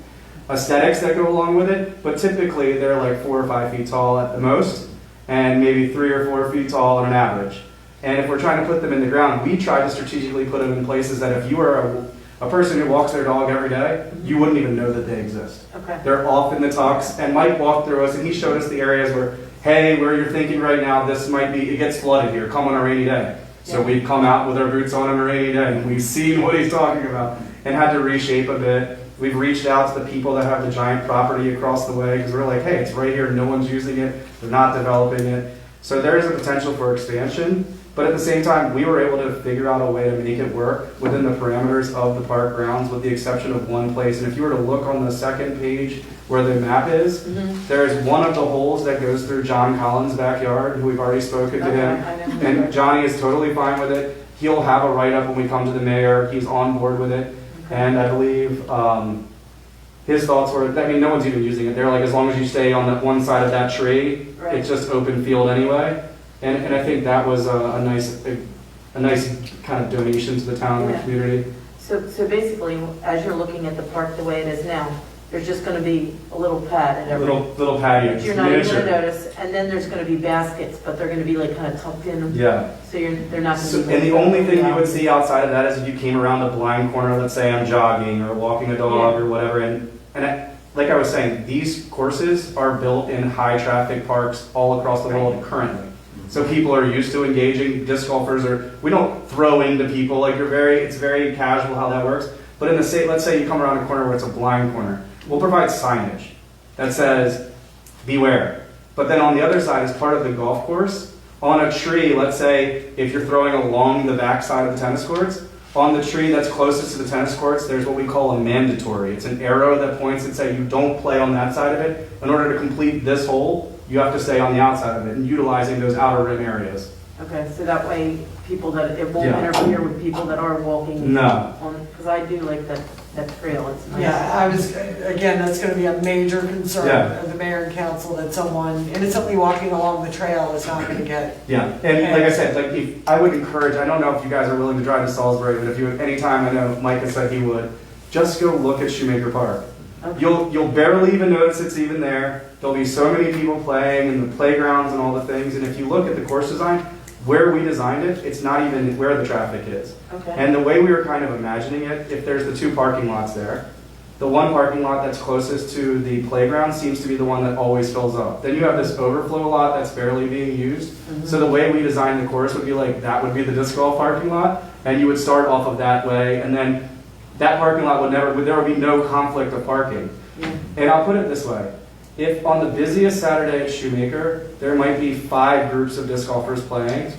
aesthetics that go along with it, but typically they're like 4 or 5 feet tall at the most, and maybe 3 or 4 feet tall on an average. And if we're trying to put them in the ground, we try to strategically put them in places that if you are a person who walks their dog every day, you wouldn't even know that they exist. Okay. They're off in the tucks, and Mike walked through us and he showed us the areas where, hey, where you're thinking right now, this might be, it gets flooded here, come on a rainy day. So we'd come out with our boots on a rainy day, and we've seen what he's talking about and had to reshape a bit. We've reached out to the people that have the giant property across the way because we're like, hey, it's right here, no one's using it, they're not developing it. So there is a potential for expansion, but at the same time, we were able to figure out a way to make it work within the parameters of the park grounds with the exception of one place. And if you were to look on the second page where the map is, there is one of the holes that goes through John Collins' backyard, who we've already spoken to him, and Johnny is totally fine with it. He'll have a write-up when we come to the mayor, he's on board with it. And I believe his thoughts were, I mean, no one's even using it. They're like, as long as you stay on that one side of that tree, it's just open field anyway. And I think that was a nice kind of donation to the town and the community. So basically, as you're looking at the park the way it is now, there's just going to be a little pad at every... Little patio, You're not even miniature. going to notice, and then there's going to be baskets, but they're going to be like kind of tucked in. Yeah. So they're not going So, to be... and the only thing you would see outside of that is if you came around a blind corner, let's say I'm jogging or walking a dog or whatever, like I was saying, these courses are built in high traffic parks all across the world currently. So people are used to engaging. Disc golfers we don't throw into people, like it's very casual how that works. But let's say you come around a corner where it's a blind corner, we'll provide signage that says, beware. But then on the other side, as part of the golf course, on a tree, let's say if you're throwing along the back side of the tennis courts, on the tree that's closest to the tennis courts, there's what we call a mandatory. It's an arrow that points and says you don't play on that side of it. In order to complete this hole, you have to stay on the outside of it and utilizing those outer rim areas. Okay, so that way people it won't interfere with people that are walking. No. Because I do like that trail, it's nice. Yeah, again, that's going to be a major concern of the mayor and council that and it's somebody walking along the trail is not going to get. Yeah, and like I said, I would encourage, I don't know if you guys are willing to drive to Salisbury, but if you, anytime, I know Mike has said he would, just go look at Shoemaker Park. Okay. You'll barely even notice it's even there. There'll be so many people playing in the playgrounds and all the things, and if you look at the course design, where we designed it, it's not even where the traffic is. Okay. And the way we were kind of imagining it, if there's the 2 parking lots there, the one parking lot that's closest to the playground seems to be the one that always fills up. Then you have this overflow lot that's barely being used. So the way we designed the course would be like, that would be the disc golf parking lot, and you would start off of that way, and then that parking lot there would be no conflict of parking. Yeah. And I'll put it this way. If on the busiest Saturday at Shoemaker, there might be 5 groups of disc golfers playing,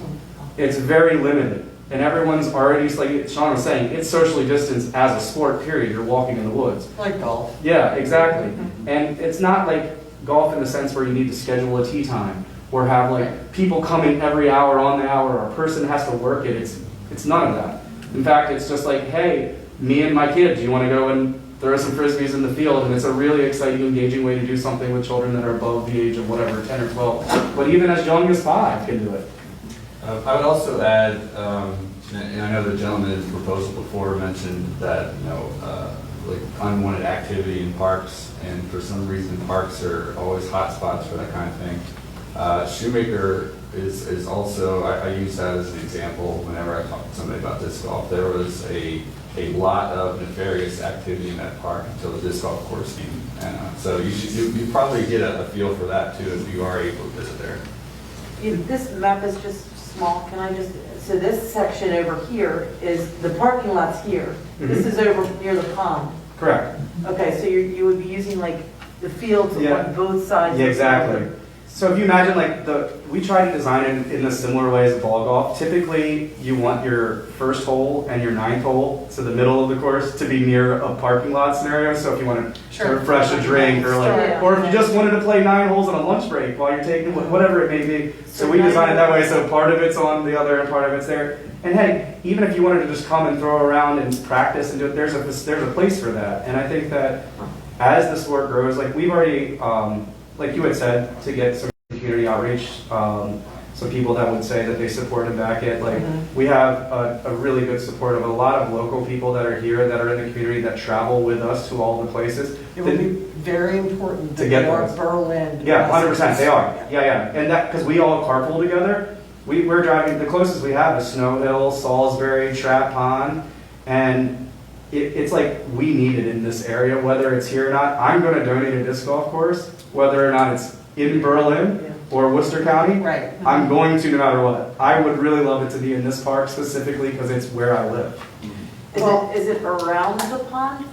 it's very limited. And everyone's already, like Sean was saying, it's socially distanced as a sport, period. You're walking in the woods. Like golf. Yeah, exactly. And it's not like golf in the sense where you need to schedule a tee time or have like people coming every hour on the hour or a person has to work it. It's none of that. In fact, it's just like, hey, me and my kid, do you want to go and throw some Frisbees in the field? And it's a really exciting, engaging way to do something with children that are above the age of whatever, 10 or 12. But even as young as 5 can do it. I would also add, and I know the gentleman in the proposal before mentioned that, like unwanted activity in parks, and for some reason parks are always hot spots for that kind of thing. Shoemaker is also, I use that as an example whenever I talk to somebody about disc golf. There was a lot of nefarious activity in that park until the disc golf course came. And so you probably get a feel for that too if you are able to visit there. This map is just small, can I just, so this section over here is, the parking lot's here. This is over near the pond. Correct. Okay, so you would be using like the fields Yeah. on both sides? Yeah, of the exactly. road. So if you imagine like we try to design it in a similar way as ball golf. Typically, you want your first hole and your ninth hole, so the middle of the course, to be near a parking lot scenario. So if you want to Sure. refresh a drink or like, Sure. or if you just wanted to play 9 holes on a lunch break while you're taking, whatever it may be. So we design it that way, so part of it's on the other and part of it's there. And hey, even if you wanted to just come and throw around and practice and do it, there's a place for that. And I think that as the sport grows, like we've already, like you had said, to get some community outreach, some people that would say that they support and back it. Like we have a really good support of a lot of local people that are here, that are in the community, that travel with us to all the places. It would be very important To that get they are those. Berlin. Yeah, 100%, they are. Yeah. Yeah. And that, because we all carpool together, we're driving, the closest we have is Snow Hill, Salisbury, Trap Pond, and it's like we need it in this area, whether it's here or not. I'm going to donate a disc golf course, whether or not it's in Berlin or Worcester County. Right. I'm going to no matter what. I would really love it to be in this park specifically because it's where I live. Is it around the pond?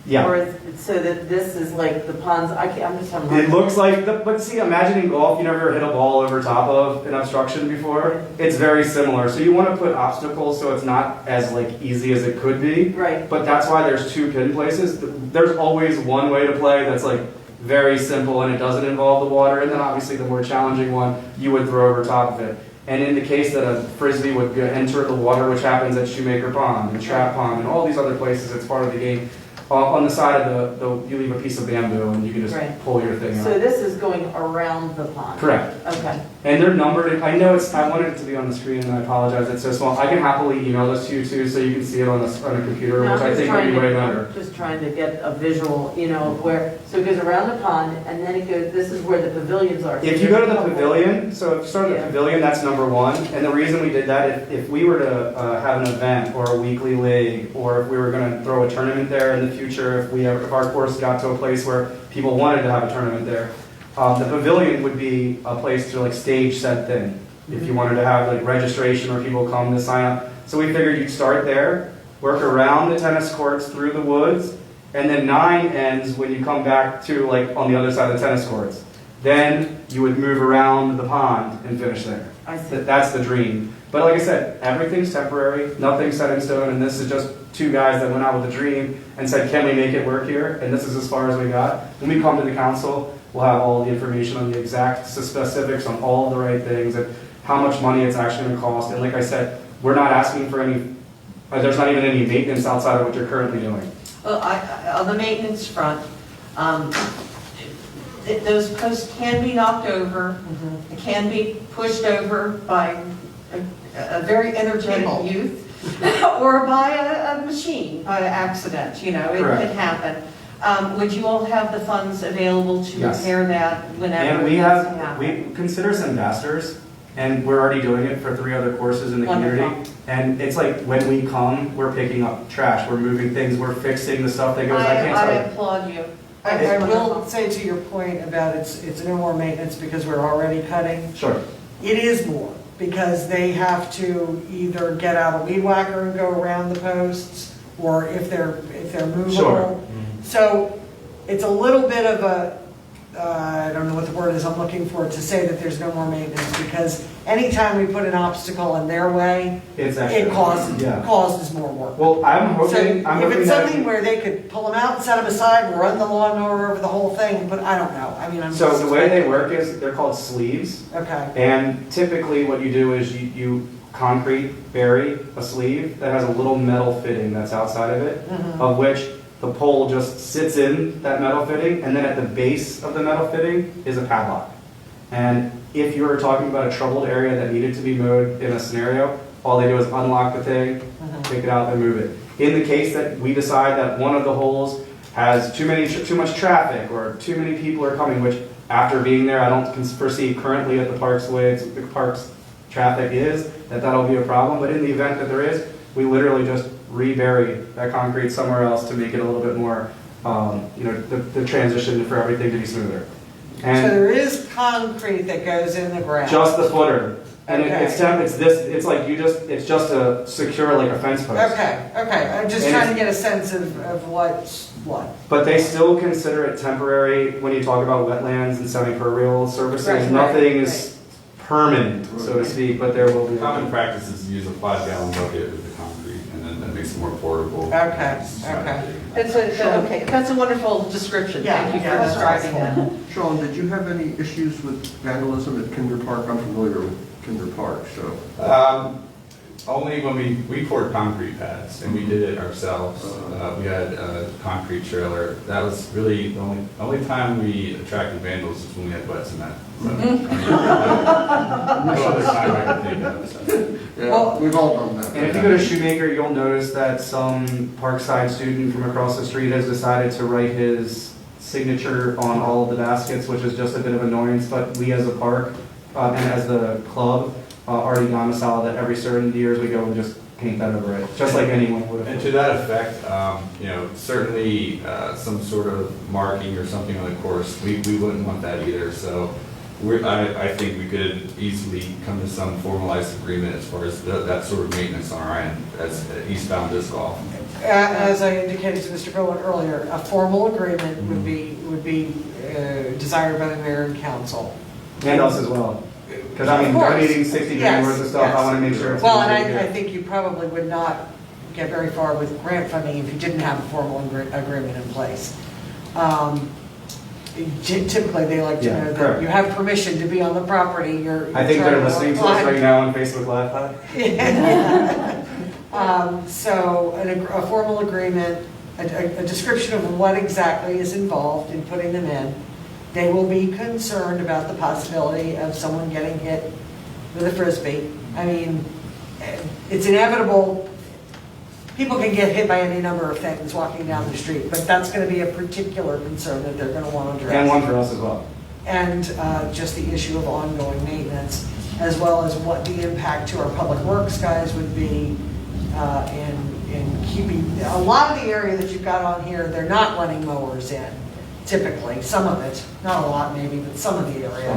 Yeah. Or is it so that this is like the ponds, I'm just having. It looks like, but see, imagine in golf, you never hit a ball over top of an obstruction before. It's very similar. So you want to put obstacles so it's not as like easy as it could be. Right. But that's why there's 2 pin places. There's always one way to play that's like very simple and it doesn't involve the water. And then obviously the more challenging one, you would throw over top of it. And in the case that a frisbee would enter the water, which happens at Shoemaker Pond and Trap Pond and all these other places, it's part of the game. On the side of you leave a piece of bamboo and you can just Right. pull your thing out. So this is going around the pond? Correct. Okay. And they're numbered. I know I wanted it to be on the screen and I apologize, it's so small. I can happily email this to you too so you can see it on a computer, No, which I'm I just think would be trying way to- better. Just trying to get a visual, of where, so it goes around the pond and then it goes, this is where the pavilions are. If you go to the pavilion, so if you start at the Yeah. pavilion, that's number 1. And the reason we did that, if we were to have an event or a weekly league, or if we were going to throw a tournament there in the future, if our course got to a place where people wanted to have a tournament there, the pavilion would be a place to like stage said thing. If you wanted to have like registration or people come to sign up. So we figured you'd start there, work around the tennis courts through the woods, and then 9 ends when you come back to like on the other side of the tennis courts. Then you would move around the pond and finish there. I see. That's the dream. But like I said, everything's temporary, nothing's set in stone, and this is just 2 guys that went out with a dream and said, can we make it work here? And this is as far as we got. When we come to the council, we'll have all the information on the exact specifics on all the right things and how much money it's actually going to cost. And like I said, we're not asking for any, there's not even any maintenance outside of what you're currently doing. Well, on the maintenance front, those posts can be knocked over, it can be pushed over by a very energetic youth, or by a machine, accident, it Correct. can happen. Would you all have the funds available to Yes. repair that whenever? And it needs to happen? we consider some ambassadors, and we're already doing it for 3 other courses in the community. Wonderful. And it's like when we come, we're picking up trash, we're moving things, we're fixing the stuff that goes, I can't I tell you. applaud you. I will say to your point about it's no more maintenance because we're already cutting. Sure. It is more, because they have to either get out a weed whacker and go around the posts, or if they're movable. Sure. So it's a little bit of a, I don't know what the word is I'm looking for, to say that there's no more maintenance, because anytime we put an obstacle in their way, It's it actually. causes more work. Well, I'm So hoping if that. it's something where they could pull them out and set them aside, run the lawnmower over the whole thing, but I don't know, I mean, I'm So just. the way they work is, they're called sleeves. Okay, And typically what you do is you concrete bury a sleeve that has a little metal fitting that's outside of it, of which the pole just sits in that metal fitting, and then at the base of the metal fitting is a padlock. And if you were talking about a troubled area that needed to be mowed in a scenario, all they do is unlock the thing, take it out, and move it. In the case that we decide that one of the holes has too much traffic or too many people are coming, which after being there, I don't foresee currently at the parks the way the parks traffic is, that'll be a problem. But in the event that there is, we literally just rebury that concrete somewhere else to make it a little bit more, the transition for everything to be smoother. so And there is concrete that goes in the ground. just the footer. And it's like it's just a secure like a fence post. Okay, I'm just And trying to it's- get a sense of what's what. But they still consider it temporary when you talk about wetlands and semi-permeable surfaces. Right, Nothing is permanent, so to speak, but there will be. Common practice is to use a 5-gallon bucket with the concrete, and then that makes it more portable. Okay, Just trying to okay. dig. Okay, that's a wonderful description. Yeah, Thank you yeah, for that's describing awesome. that. Sean, did you have any issues with vandalism at Kinder Park? I'm familiar with Kinder Park, so. Only when we poured concrete pads, and we did it ourselves. We had a concrete trailer. That was really the only time we attracted vandals is when we had wet cement. So, I mean, no other time I can think of. So. Yeah, we've all done that. And if you go to Shoemaker, you'll notice that some Parkside student from across the street has decided to write his signature on all of the baskets, which is just a bit of annoyance, but we as a park and as the club already domicile that every certain years we go and just paint that over it, just like anyone would And have. to that effect, certainly some sort of marking or something on the course, we wouldn't want that either. So I think we could easily come to some formalized agreement as far as that sort of maintenance on our end as eastbound disc golf. As I indicated to Mr. Bowen earlier, a formal agreement would be desired by the mayor and council. And us as well. Because I mean, Of course. donating 60 grand worth of stuff, Yes, I want to make sure it's. Well, gonna and be I good. think you probably would not get very far with grant funding if you didn't have a formal agreement in place. Typically, they like to Yeah, know that correct. you have permission to be on the property, you're. I think they're listening to us right now on Facebook Live. So a formal agreement, a description of what exactly is involved in putting them in. They will be concerned about the possibility of someone getting hit with a Frisbee. I mean, it's inevitable. People can get hit by any number of things walking down the street, but that's going to be a particular concern that they're going to want to address. And one for us as well. And just the issue of ongoing maintenance, as well as what the impact to our public works guys would be in keeping, a lot of the area that you've got on here, they're not running mowers in, typically, some of it, not a lot maybe, but some of the area.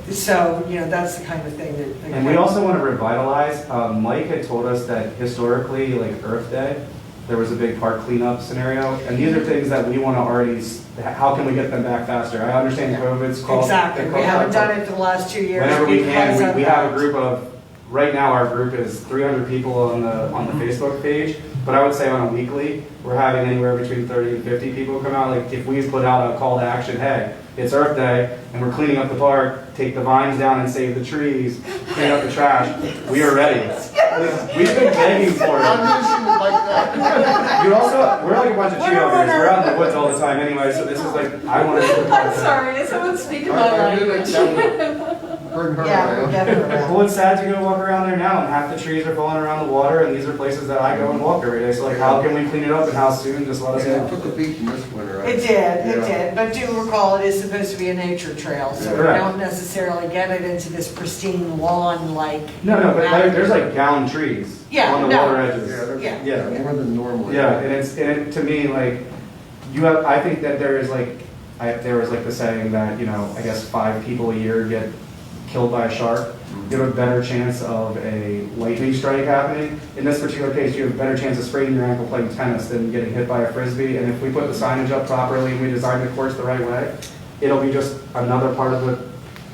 So, that's the kind of thing that. And we also want to revitalize, Mike had told us that historically, like Earth Day, there was a big park cleanup scenario, and these are things that we want to already, how can we get them back faster? I understand COVID's called. Exactly, we haven't done it for the last 2 years. Whenever we because can, of we have a that. group of, right now our group is 300 people on the Facebook page, but I would say on a weekly, we're having anywhere between 30 and 50 people come out. Like if we put out a call to action, hey, it's Earth Day, and we're cleaning up the park, take the vines down and save the trees, clean up the trash, we are ready. We've been begging for it. You also, we're like a bunch of Cheetos. We're out in the woods all the time anyway, so this is like, I want to. I'm sorry, is someone speaking my language? Bring her Yeah, we're around. getting around. Well, it's sad to go walk around there now, and half the trees are falling around the water, and these are places that I go and walk every day. So like, how can we clean it up and how soon? Just let us Yeah, it know. took a beating this winter. It did, but do recall it is supposed to be a nature trail, so we Correct. don't necessarily get it into this pristine lawn-like. No, but there's like down trees Yeah, on the no. water Yeah, edges. there's- Yeah. Yeah. more than normal. Yeah, and to me, like, I think that there is like, there was like the saying that, I guess 5 people a year get killed by a shark. You have a better chance of a lightning strike happening. In this particular case, you have a better chance of spraining your ankle playing tennis than getting hit by a Frisbee. And if we put the signage up properly and we design the course the right way, it'll be just another part of the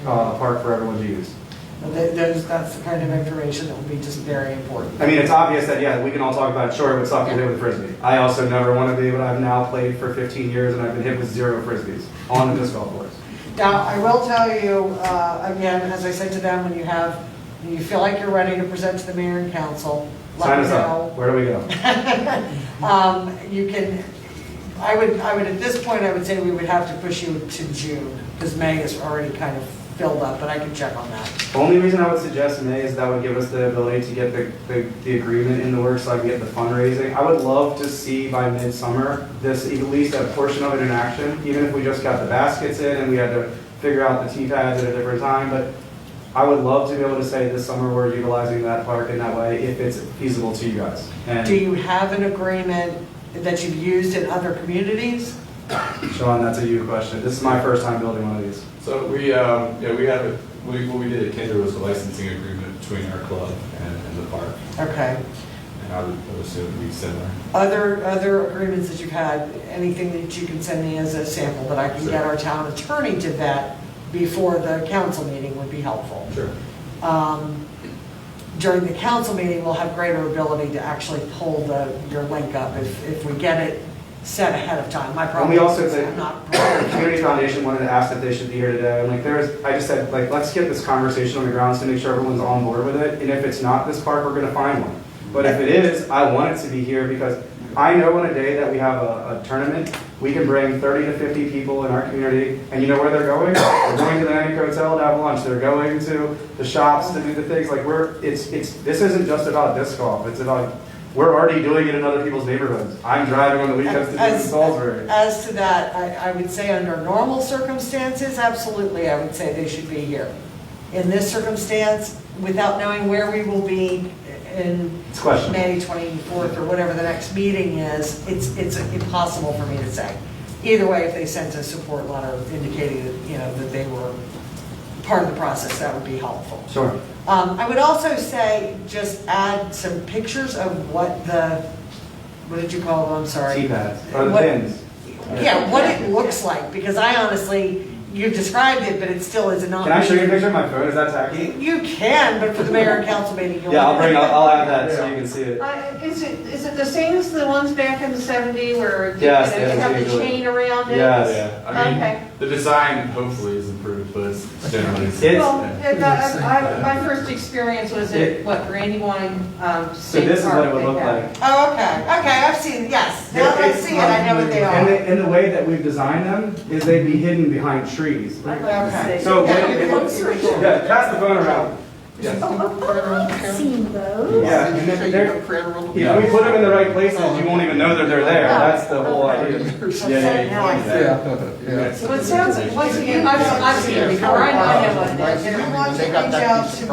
park for everyone to use. That's the kind of information that would be just very important. I mean, it's obvious that, yeah, we can all talk about, sure, it would suck to hit with a Frisbee. I also never want to be, but I've now played for 15 years and I've been hit with 0 Frisbees on the disc golf course. Now, I will tell you, again, as I said to them, when you feel like you're ready to present to the mayor and council, Sign let me us know. up. Where do we go? You can, I would, at this point, I would say we would have to push you to June, because May is already kind of filled up, but I can check on that. The only reason I would suggest May is that would give us the ability to get the agreement in the works so I can get the fundraising. I would love to see by midsummer, this, at least a portion of it in action, even if we just got the baskets in and we had to figure out the tee pads at a different time, but I would love to be able to say this summer we're utilizing that park in that way if it's feasible to you guys. And Do you have an agreement that you've used in other communities? Sean, that's a you question. This is my first time building one of these. So we have What we did at Kinder was a licensing agreement between our club and the park, Okay. and I would assume it would be similar. Other agreements that you've had, anything that you can send me as a sample that I can get our town attorney to vet before the council meeting would be helpful. Sure. During the council meeting, we'll have greater ability to actually pull your link up if we get it set ahead of time. My And problem we also, is the I'm not. the Community Foundation wanted to ask if they should be here today, and like I just said, like, let's get this conversation on the grounds to make sure everyone's on board with it, and if it's not this park, we're gonna find one. But if it is, I want it to be here, because I know on a day that we have a tournament, we can bring 30 to 50 people in our community, and you know where they're going? They're going to the Antique Hotel to have lunch, they're going to the shops to do the things, like this isn't just about disc golf, it's about, we're already doing it in other people's neighborhoods. I'm driving on the weekends to do it in Salisbury. As to that, I would say under normal circumstances, absolutely, I would say they should be here. In this circumstance, without knowing where we will be in It's questionable. May 24th or whatever the next meeting is, it's impossible for me to say. Either way, if they sent a support letter indicating that, that they were part of the process, that would be helpful. Sure. I would also say, just add some pictures of what what did you call them, I'm sorry? T-pads, or the What- pins. Yeah, what it looks like, because I honestly, you described it, but it still is not. Can I show you a picture of my phone? Is that tacky? You can, but for the mayor and council meeting, you'll. Yeah, I'll add that so you can see it. Is it the same as the ones back in the 70s where you Yes, you yes, have the usually. chain around it? Yes. Yeah, I Okay. mean, the design hopefully is improved, but it's generally. Well, yeah. my first experience was at, Brandywine So State this is what it Park would they look had. like. Oh, okay, I've seen, yes, now that I see it, I know what they And are. the way that we've designed them is they'd be hidden behind trees. Okay. So, Yeah, when- you can look- yeah, pass the phone around. Yes. I've seen those. Yeah, and they're, if we put them in the right places, you won't even know that they're there. That's the whole idea. Now I see. Yeah. So it sounds, once again, I've seen it before, I know what it is. If you want to reach out to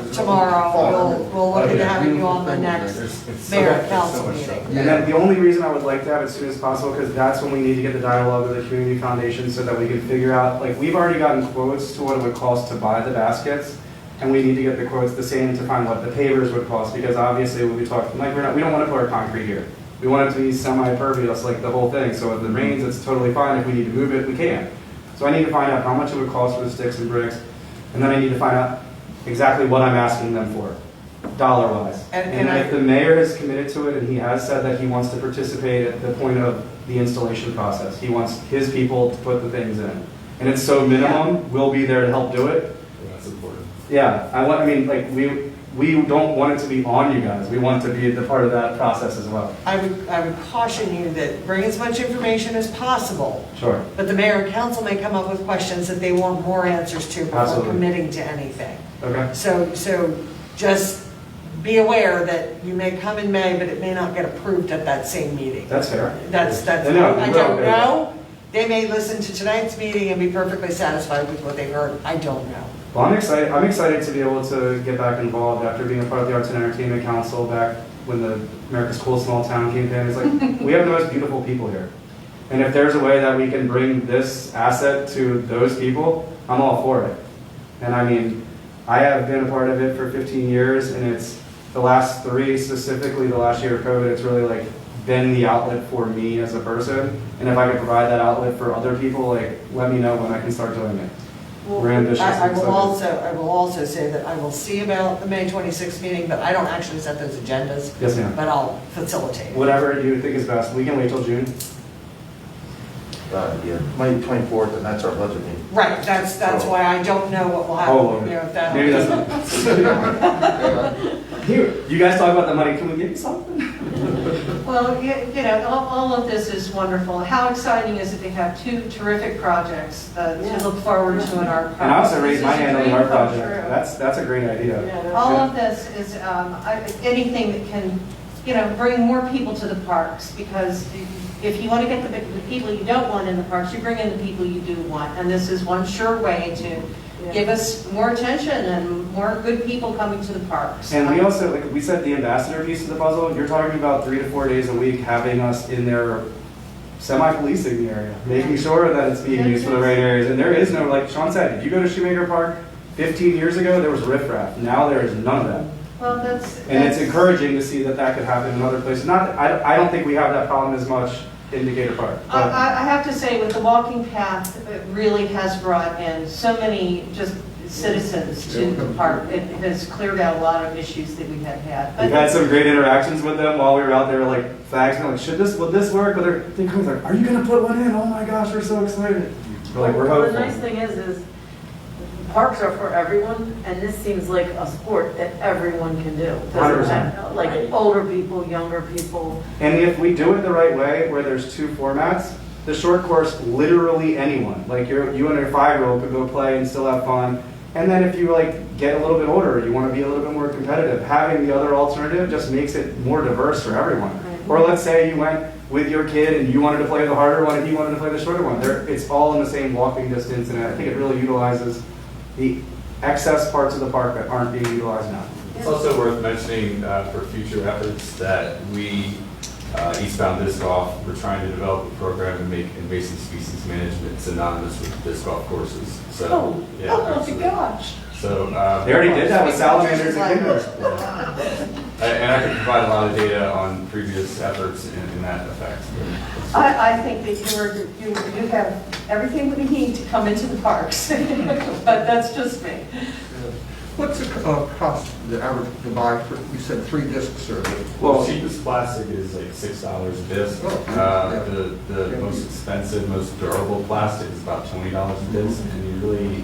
me tomorrow, we'll look into having you on the next mayor and council meeting. And then the only reason I would like to have it as soon as possible, because that's when we need to get the dialogue with the community foundation so that we can figure out, like, we've already gotten quotes to what it would cost to buy the baskets. And we need to get the quotes the same to find what the pavers would cost, because obviously when we talk, like, we don't want to put our concrete here. We want it to be semi-pervious, like the whole thing, so if it rains, it's totally fine. If we need to move it, we can. So I need to find out how much it would cost for the sticks and bricks, and then I need to find out exactly what I'm asking them for, dollar-wise. And And if the mayor is committed to it, and he has said that he wants to participate at the point of the installation process, he wants his people to put the things in. And it's so minimum, we'll be there to help do it. That's important. Yeah, we don't want it to be on you guys. We want to be the part of that process as well. I would caution you that bring as much information as possible, Sure. but the mayor and council may come up with questions that they want more answers to before Absolutely. committing to anything. Okay. So just be aware that you may come in May, but it may not get approved at that same meeting. That's fair. That's, I know, I we don't will. know. They may listen to tonight's meeting and be perfectly satisfied with what they heard. I don't know. Well, I'm excited to be able to get back involved after being a part of the Arts and Entertainment Council back when the America's Cool Small Town campaign. It's like, we have the most beautiful people here. And if there's a way that we can bring this asset to those people, I'm all for it. And I mean, I have been a part of it for 15 years, and it's the last 3, specifically the last year of COVID, it's really like been the outlet for me as a person. And if I can provide that outlet for other people, like, let me know when I can start doing it. We're ambitious. I and will excited. also say that I will see about the May 26th meeting, but I don't actually set those agendas. Yes, ma'am. But I'll facilitate. Whatever you think is best. We can wait till June. Yeah, May 24th, and that's our budget meeting. Right, that's why I don't know what will Oh, happen, if that. maybe that's Here, you guys talk about the money. Can we give you something? Well, all of this is wonderful. How exciting is it to have 2 terrific projects to look forward to in our park? And I also raised my This is a hand on the dream art come project. true. That's a great idea. All of this is anything that can, bring more people to the parks, because if you want to get the people you don't want in the parks, you bring in the people you do want. And this is one sure way to give us more attention and more good people coming to the parks. And we also, like we said, the ambassador piece of the puzzle, you're talking about 3 to 4 days a week having us in there semi-policing the area, making sure that it's being used for the right areas. And there is no, like Sean said, if you go to Shoemaker Park, 15 years ago, there was riffraff. Now there is none of that. Well, that's. And it's encouraging to see that that could happen in other places. I don't think we have that problem as much in Decatur Park. but- I have to say, with the walking path, it really has brought in so many just citizens to the park. It has cleared out a lot of issues that we have had. We've had some great interactions with them while we were out there, like fags, and like, will this work? But they're like, are you gonna put one in? Oh my gosh, we're so excited. We're like, we're Well, the hopeful. nice thing is parks are for everyone, and this seems like a sport that everyone can do. 100%. Like older people, younger people. And if we do it the right way, where there's 2 formats, the short course, literally anyone, like you and your 5-year-old could go play and still have fun. And then if you like get a little bit older, you want to be a little bit more competitive, having the other alternative just makes it more diverse for everyone. Right. Or let's say you went with your kid and you wanted to play the harder one and he wanted to play the shorter one. It's all in the same walking distance, and I think it really utilizes the excess parts of the park that aren't being utilized now. It's also worth mentioning for future efforts that we, Eastbound Disc Golf, we're trying to develop a program to make invasive species management synonymous with disc golf courses. So, yeah, Oh my absolutely. gosh. So, They already did that with salamanders and kingdoms. and I can provide a lot of data on previous efforts in that effect. I think that you have everything we need to come into the parks, but that's just me. What's the cost, the average to buy, you said 3 discs or? Well, cheapest plastic is like $6 a disc. The most expensive, most durable plastic is about $20 a disc, and you really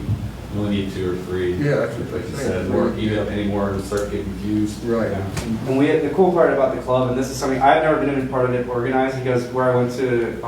only need 2 or 3. Yeah, that's what Like I'm you saying. said, even if any more start getting confused. Right. Yeah. And the cool part about the club, and this is something I've never been in part of it organized, because where I went to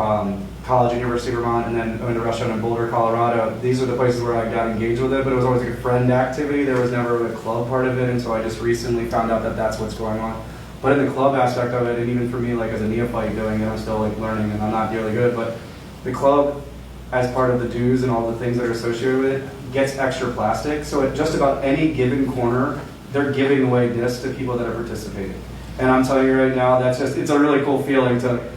college, University of Vermont, and then owned a restaurant in Boulder, Colorado, these are the places where I got engaged with it, but it was always like a friend activity. There was never a club part of it until I just recently found out that that's what's going on. But in the club aspect of it, and even for me, like as a neophyte doing it, I'm still like learning, and I'm not really good, but the club, as part of the dues and all the things that are associated with it, gets extra plastic. So at just about any given corner, they're giving away discs to people that are participating. And I'm telling you right now, it's a really cool feeling to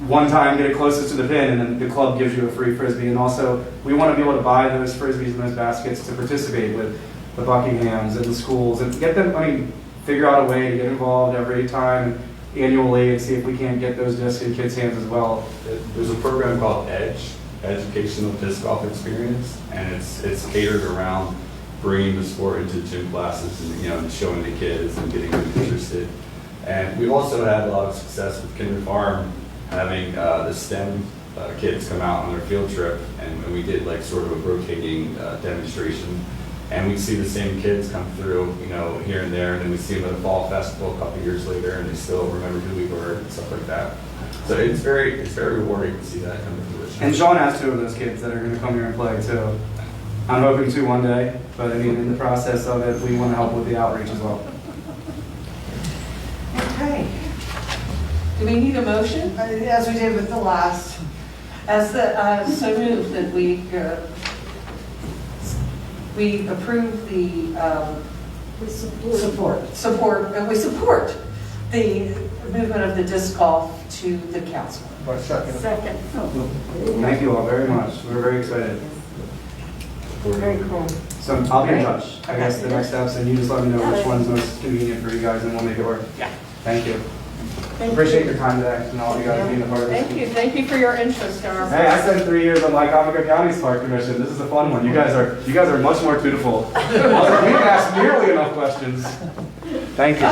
one time get it closest to the pin, and then the club gives you a free Frisbee. And also, we want to be able to buy those Frisbees and those baskets to participate with the Buckinghams and the schools, and get them, figure out a way to get involved every time annually and see if we can't get those discs in kids' hands as well. There's a program called EDGE, Educational Disc Golf Experience, and it's catered around bringing the sport into gym classes and showing the kids and getting them interested. And we've also had a lot of success with Kinder Farm, having the STEM kids come out on their field trip, and we did like sort of a rotating demonstration. And we see the same kids come through, here and there, and then we see them at a fall festival a couple years later, and they still remember who we were and stuff like that. So it's very rewarding to see that come to fruition. And Sean has 2 of those kids that are going to come here and play too. I'm hoping to one day, but in the process of it, we want to help with the outreach as well. Okay. Do we need a motion? As we did with the last. So moved that we approve the We support. we support the movement of the disc golf to the council. My second. Second. Oh. Thank you all very much. We're very excited. Very cool. So I'll be in touch. I guess the next steps, and you just let me know which one's most convenient for you guys, and we'll make it work. Yeah. Thank you. Thank Appreciate your time today, and all of you guys being a part of this. Thank you for your interest in our. Hey, I spent 3 years on Lycoming County's Park Commission. This is a fun one. You guys are much more dutiful. I was like, we didn't ask nearly enough questions. Thank you.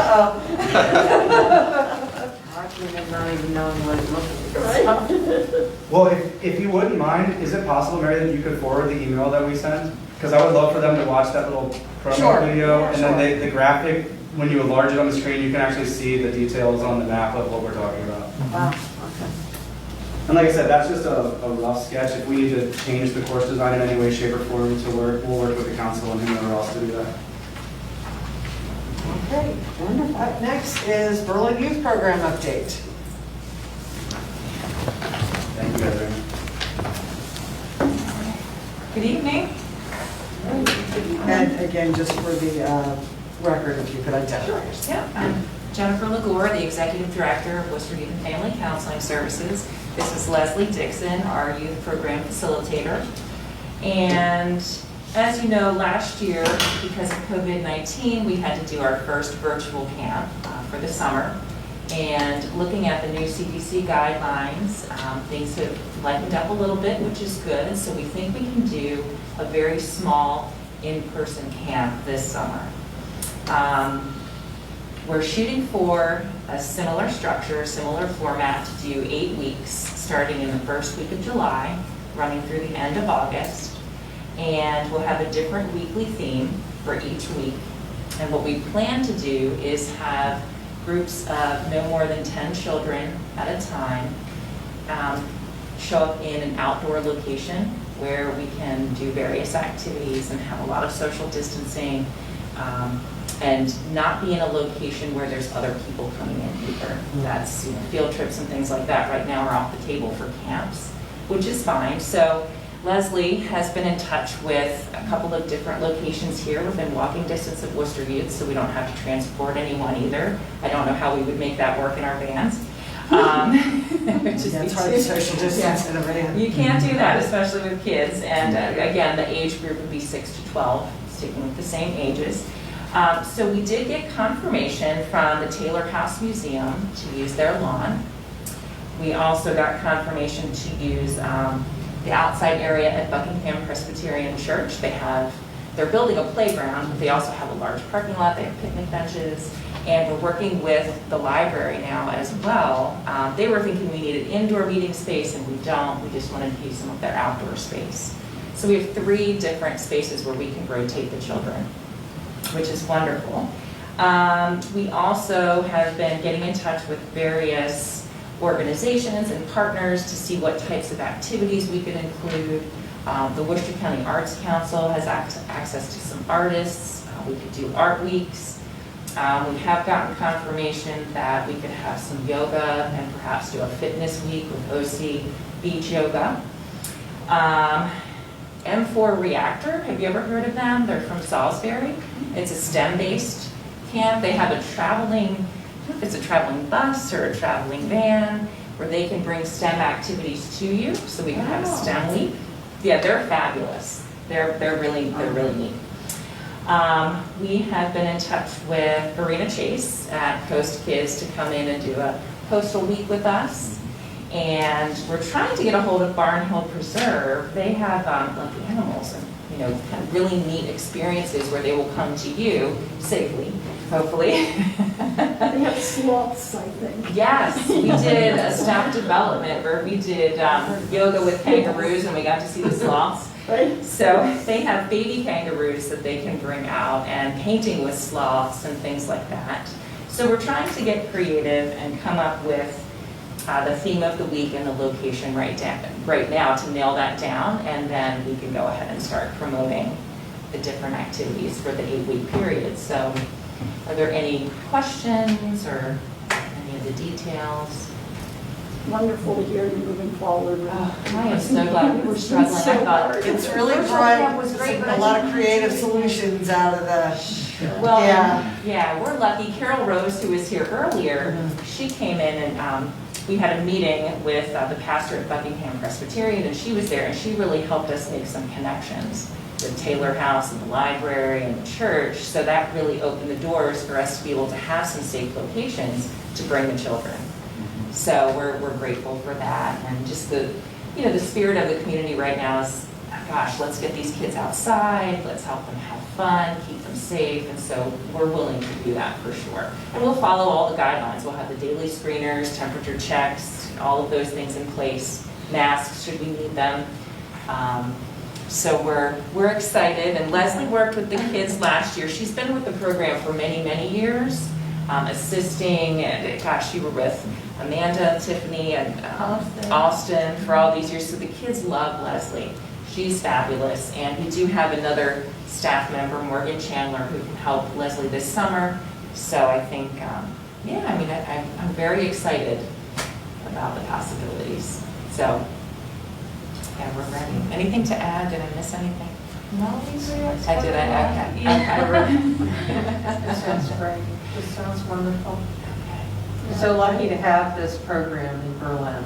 Not even knowing what it looks like. Well, if you wouldn't mind, is it possible, Mary, that you could forward the email that we sent? Because I would love for them to watch that little promo Sure. video, and Sure. then the graphic, when you enlarge it on the screen, you can actually see the details on the map of what we're talking about. Wow, okay. And like I said, that's just a rough sketch. If we need to change the course design in any way, shape, or form we'll work with the council and whomever else to do that. Okay, wonderful. Up next is Berlin Youth Program update. Thank you guys very much. Good evening. And again, just for the record, if you could identify yourself. Yeah, I'm Jennifer Legore, the Executive Director of Worcester Youth and Family Counseling Services. This is Leslie Dixon, our Youth Program Facilitator. And As you know, last year, because of COVID-19, we had to do our first virtual camp for the summer. And looking at the new CDC guidelines, things have lightened up a little bit, which is good. So we think we can do a very small in-person camp this summer. We're shooting for a similar structure, similar format to do 8 weeks, starting in the first week of July, running through the end of August. And we'll have a different weekly theme for each week. And what we plan to do is have groups of no more than 10 children at a time show up in an outdoor location where we can do various activities and have a lot of social distancing, and not be in a location where there's other people coming in either. That's, field trips and things like that right now are off the table for camps, which is fine. So Leslie has been in touch with a couple of different locations here within walking distance of Worcester Youth, so we don't have to transport anyone either. I don't know how we would make that work in our vans. It's hard to social distance in a van. You can't do that, especially with kids. And again, the age group would be 6 to 12, sticking with the same ages. So we did get confirmation from the Taylor House Museum to use their lawn. We also got confirmation to use the outside area at Buckingham Presbyterian Church. They're building a playground, but they also have a large parking lot. They have picnic benches. And we're working with the library now as well. They were thinking we needed indoor meeting space, and we don't. We just wanted to use some of their outdoor space. So we have 3 different spaces where we can rotate the children, which is wonderful. We also have been getting in touch with various organizations and partners to see what types of activities we can include. The Worcester County Arts Council has access to some artists. We could do art weeks. We have gotten confirmation that we could have some yoga and perhaps do a fitness week with OC Beach Yoga. M4 Reactor, have you ever heard of them? They're from Salisbury. It's a STEM-based camp. They have a traveling, I don't know if it's a traveling bus or a traveling van, where they can bring STEM activities to you, so we can have a STEM week. Yeah, they're fabulous. They're really neat. We have been in touch with Verena Chase at Coast Kids to come in and do a coastal week with us. And we're trying to get a hold of Barnhill Preserve. They have lucky animals and kind of really neat experiences where they will come to you safely, hopefully. They have sloths, I think. Yes, we did a staff development where we did yoga with kangaroos, and we got to see the sloths. Right. So they have baby kangaroos that they can bring out, and painting with sloths and things like that. So we're trying to get creative and come up with the theme of the week and the location right now to nail that down, and then we can go ahead and start promoting the different activities for the 8-week period. So are there any questions or any of the details? Wonderful to hear you moving forward. I am so glad we were struggling. I thought It's really Virtual brought camp was great, but I a lot of didn't- creative solutions out of the, Well, Yeah. we're lucky. Carol Rose, who was here earlier, she came in and we had a meeting with the pastor at Buckingham Presbyterian, and she was there, and she really helped us make some connections with Taylor House and the library and the church. So that really opened the doors for us to be able to have some safe locations to bring the children. So we're grateful for that, and just the spirit of the community right now is, gosh, let's get these kids outside, let's help them have fun, keep them safe, and so we're willing to do that for sure. And we'll follow all the guidelines. We'll have the daily screeners, temperature checks, all of those things in place, masks should we need them. So we're excited, and Leslie worked with the kids last year. She's been with the program for many, many years, assisting, and gosh, you were with Amanda, Tiffany, and Austin for all these years. So the kids love Leslie. She's fabulous. And we do have another staff member, Morgan Chandler, who can help Leslie this summer. So I think, I'm very excited about the possibilities. So, yeah, we're ready. Anything to add? Did I miss anything? No, I did. Okay. This sounds great. This sounds wonderful. So lucky to have this program in Berlin.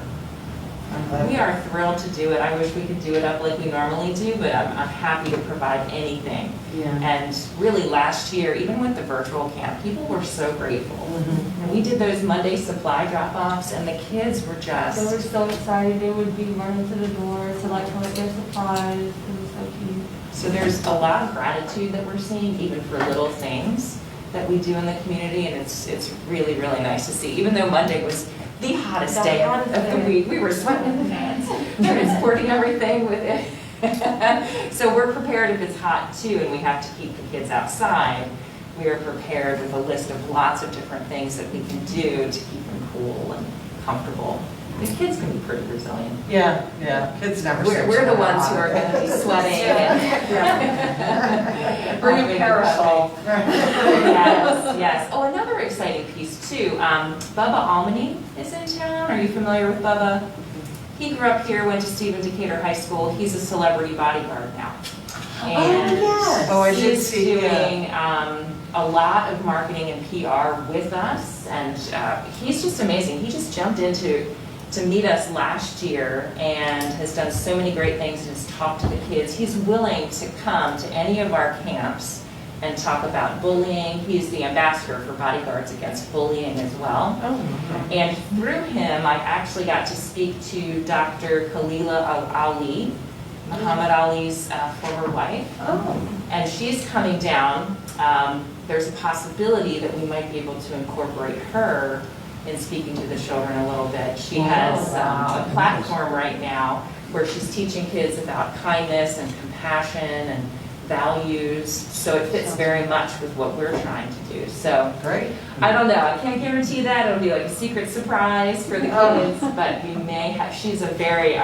We are thrilled to do it. I wish we could do it up like we normally do, but I'm happy to provide anything. Yeah. And really last year, even with the virtual camp, people were so grateful. And we did those Monday supply drop-offs and the kids were They were just, so excited, they would be running to the door to like collect their supplies, it was so cute. so there's a lot of gratitude that we're seeing, even for little things that we do in the community, and it's really, really nice to see. Even though Monday was the hottest The day hottest of the day. week, we were sweating in the fans, transporting everything with it. So we're prepared if it's hot too, and we have to keep the kids outside. We are prepared with a list of lots of different things that we can do to keep them cool and comfortable. The kids can be pretty resilient. Yeah, kids never. We're the ones who are going to be sweating. Bring a parasol. Yes. Oh, another exciting piece too. Bubba Almany is in town. Are you familiar with Bubba? He grew up here, went to Stephen Decatur High School. He's a celebrity bodyguard now. And yes. Oh, I did he's see, doing a lot of marketing and PR with us, and he's just amazing. He just jumped into to meet us last year and has done so many great things and has talked to the kids. He's willing to come to any of our camps and talk about bullying. He's the ambassador for Bodyguards Against Bullying as well. Oh, And through him, I actually got to speak to Dr. Khalila Ali, Muhammad Ali's former wife. oh. And she's coming down. There's a possibility that we might be able to incorporate her in speaking to the children a little bit. She has a platform right now where she's teaching kids about kindness and compassion and values. So it fits very much with what we're trying to do. So Great. I don't know. I can't guarantee that. It'll be like a secret surprise for the kids, but we may have, she's a very,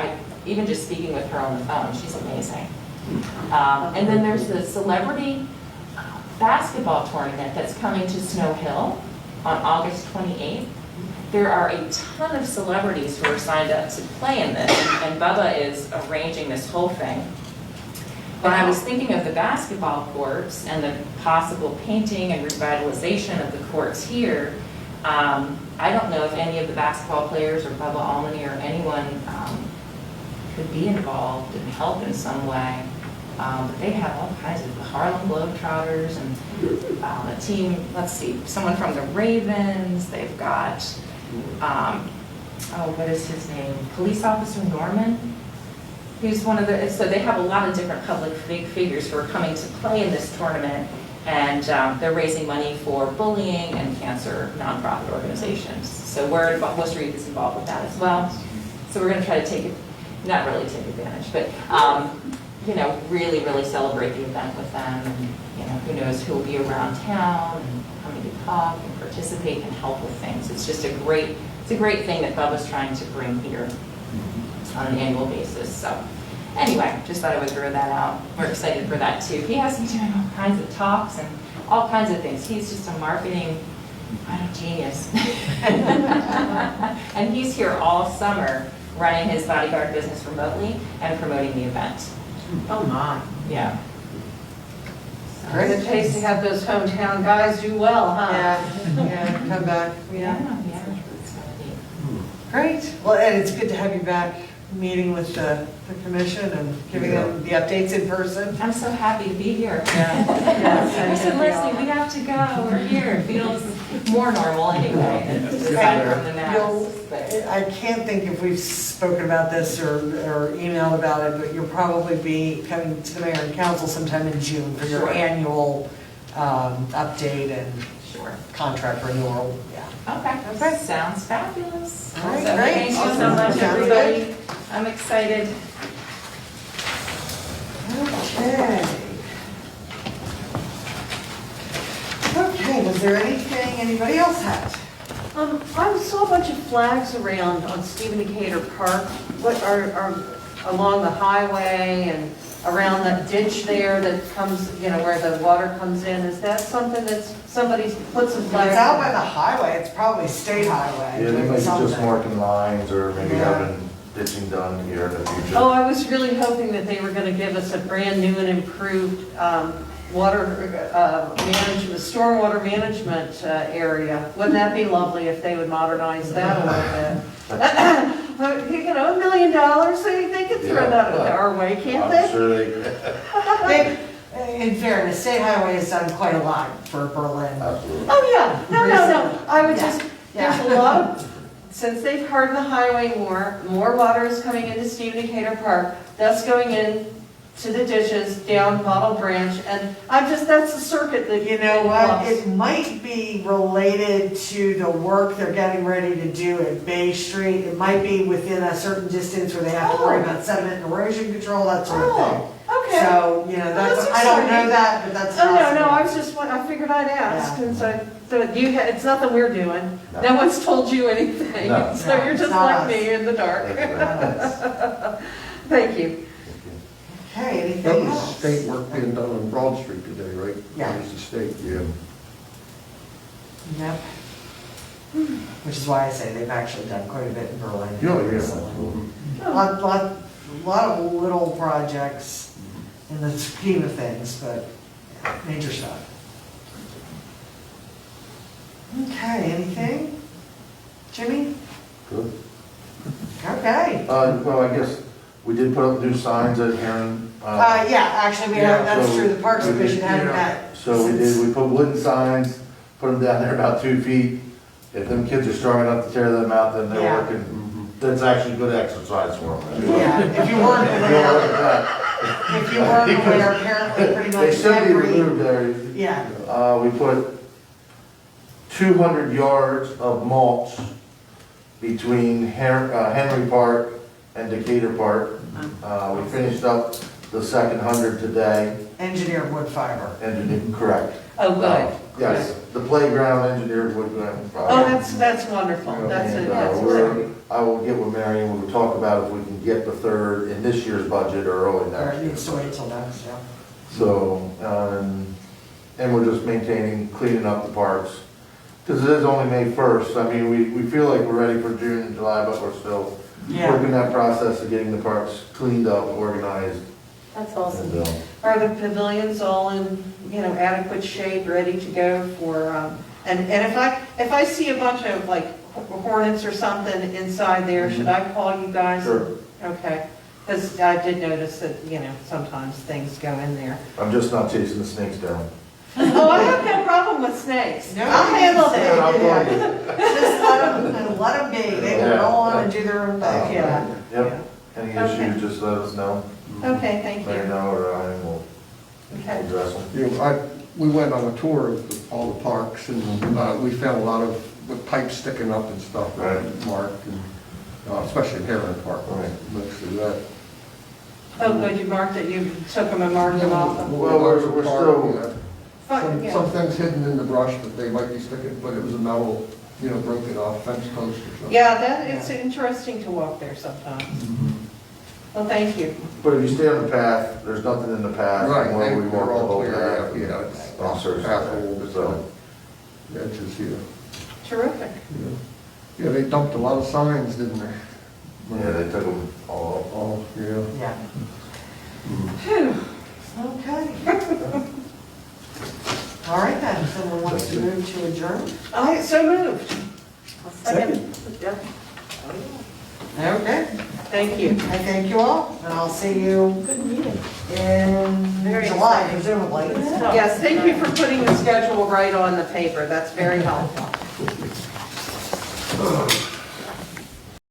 even just speaking with her on the phone, she's amazing. And then there's the celebrity basketball tournament that's coming to Snow Hill on August 28th. There are a ton of celebrities who are signed up to play in this, and Bubba is arranging this whole thing. When I was thinking of the basketball courts and the possible painting and revitalization of the courts here, I don't know if any of the basketball players or Bubba Almany or anyone could be involved and help in some way. But they have all kinds of the Harlem Globetrotters and a team, let's see, someone from the Ravens. They've got, what is his name? Police Officer Norman. He's one of the, so they have a lot of different public figures who are coming to play in this tournament, and they're raising money for bullying and cancer nonprofit organizations. So we're involved, Worcester Youth is involved with that as well. So we're going to try to take it, not really take advantage, but you know, really, really celebrate the event with them, and you know, who knows who will be around town and coming to talk and participate and help with things. It's just a great thing that Bubba's trying to bring here on an annual basis. So anyway, just thought I would throw that out. We're excited for that too. He has been doing all kinds of talks and all kinds of things. He's just a marketing genius. And he's here all summer running his bodyguard business remotely and promoting the event. Oh, my. Yeah. Great. It pays to have those hometown guys do well, huh? Yeah, come back. Yeah, it's gonna be. Great. Well, Ed, it's good to have you back meeting with the commission and giving them the updates in person. I'm so happy to be here. Yeah. I said, Leslie, we have to go. We're here. It feels more normal anyway, aside from the masks. But I can't think if we've spoken about this or emailed about it, but you'll probably be coming to the mayor and council sometime in June for your Sure. annual update and Sure. contract renewal. Yeah. Okay. Sounds fabulous. All right, So great. Thank you so Awesome. much, Sounds everybody. I'm excited. Okay. Okay, was there anything anybody else had? I saw a bunch of flags around on Stephen Decatur Park. What are along the highway and around that ditch there that comes, you know, where the water comes in? Is that something that somebody's put some If flags? it's out by the highway, it's probably state highway. Yeah, they might be just Something. marking lines or maybe Yeah. having ditching done here in the future. Oh, I was really hoping that they were going to give us a brand new and improved water management, stormwater management area. Wouldn't that be lovely if they would modernize that a little bit? $1 million, they could throw that our way, can't I'm they? sure they, In fairness, State Highway has done quite a lot for Berlin. absolutely. Oh, yeah, no, I would Yeah. just, there's a lot of, since they've hardened the highway more water is coming into Stephen Decatur Park, that's going in to the ditches down Bottle Branch, and that's a circuit that. You know what, loves. it might be related to the work they're getting ready to do at Bay Street. It might be within a certain distance where they have to worry about sediment and erosion control, that sort of thing. Oh, okay. So, you know, Well, that's, that's I don't know exciting. that, but that's Oh, no, possible. I was just, I figured I'd ask, Yeah. and so it's nothing we're doing. No one's told you anything, No. so No, you're it's just not like us. me in the dark. Thank you. Okay, That anything was else? state work being done on Broad Street today, right? Yeah. That was the state, yeah. Yep. Which is why I say they've actually done quite a bit in Berlin. Yeah, recently. yeah. Lot of little projects in the scheme of things, but yeah, major stuff. Okay, anything? Jimmy? Good. Okay. Well, I guess we did put up new signs at Heron. Yeah, actually, we have, that's so true, the Parks we Commission did, hadn't yeah. met. So we since- did, we put wooden signs, put them down there about 2 feet. If them kids are strong enough to tear them out, then they're Yeah. working. That's actually good exercise for them. Yeah, if you weren't aware, if you weren't aware, apparently pretty They much should be every, removed there. yeah, We put 200 yards of mulch between Henry Park and Decatur Park. We finished up the second 100 today, engineered wood fiber. correct. Oh, good. Yes, the playground engineered wood. Oh, that's wonderful, that's And, it, that's we're- it. I will get with Mary and we'll talk about if we can get the third in this year's budget or early Or next it year. needs to wait till next, yeah. So, and we're just maintaining, cleaning up the parks. Because it is only May 1st. I mean, we feel like we're ready for June and July, but we're still Yeah. working that process of getting the parks cleaned up, organized. That's awesome. And, Are the pavilions all in, adequate shape, ready to go for, and if I see a bunch of like hornets or something inside there, should I call you guys? Sure. Okay, because I did notice that, sometimes things go in there. I'm just not chasing the snakes down. Oh, I have no problem with snakes. No, I'll handle And I'll that. call you. Just let them be, they will go on and do their own thing. Yeah. Yep, any Okay. issues, just let us know. Okay, thank Let me you. know, or I will Okay. address them. You know, we went on a tour of all the parks and we found a lot of with pipes sticking up and stuff, Right. marked, and especially in Heron Park, Right. next to that. Oh, good, you marked it, you took them and marked them off. Well, we're still- Yeah. Fine, yeah. Some things hidden in the brush that they might be sticking, but it was a metal, broken off fence post or something. Yeah, it's interesting to walk there sometimes. Well, thank you. But if you stay on the path, there's nothing in the path. Right, Where we they're walk the all whole clear, path. yeah, it's Officers. path a little bit, So, edges here. Terrific. Yeah, they dumped a lot of signs, didn't they? yeah, they took them all. Oh, yeah. Yeah. Phew. Okay. All right then, someone wants to move to adjourn? I so moved. Second. Yeah. Okay, Thank you. I thank you all, and I'll see you Good meeting. in Very July exciting. presumably. Yes, thank you for putting the schedule right on the paper. That's very helpful.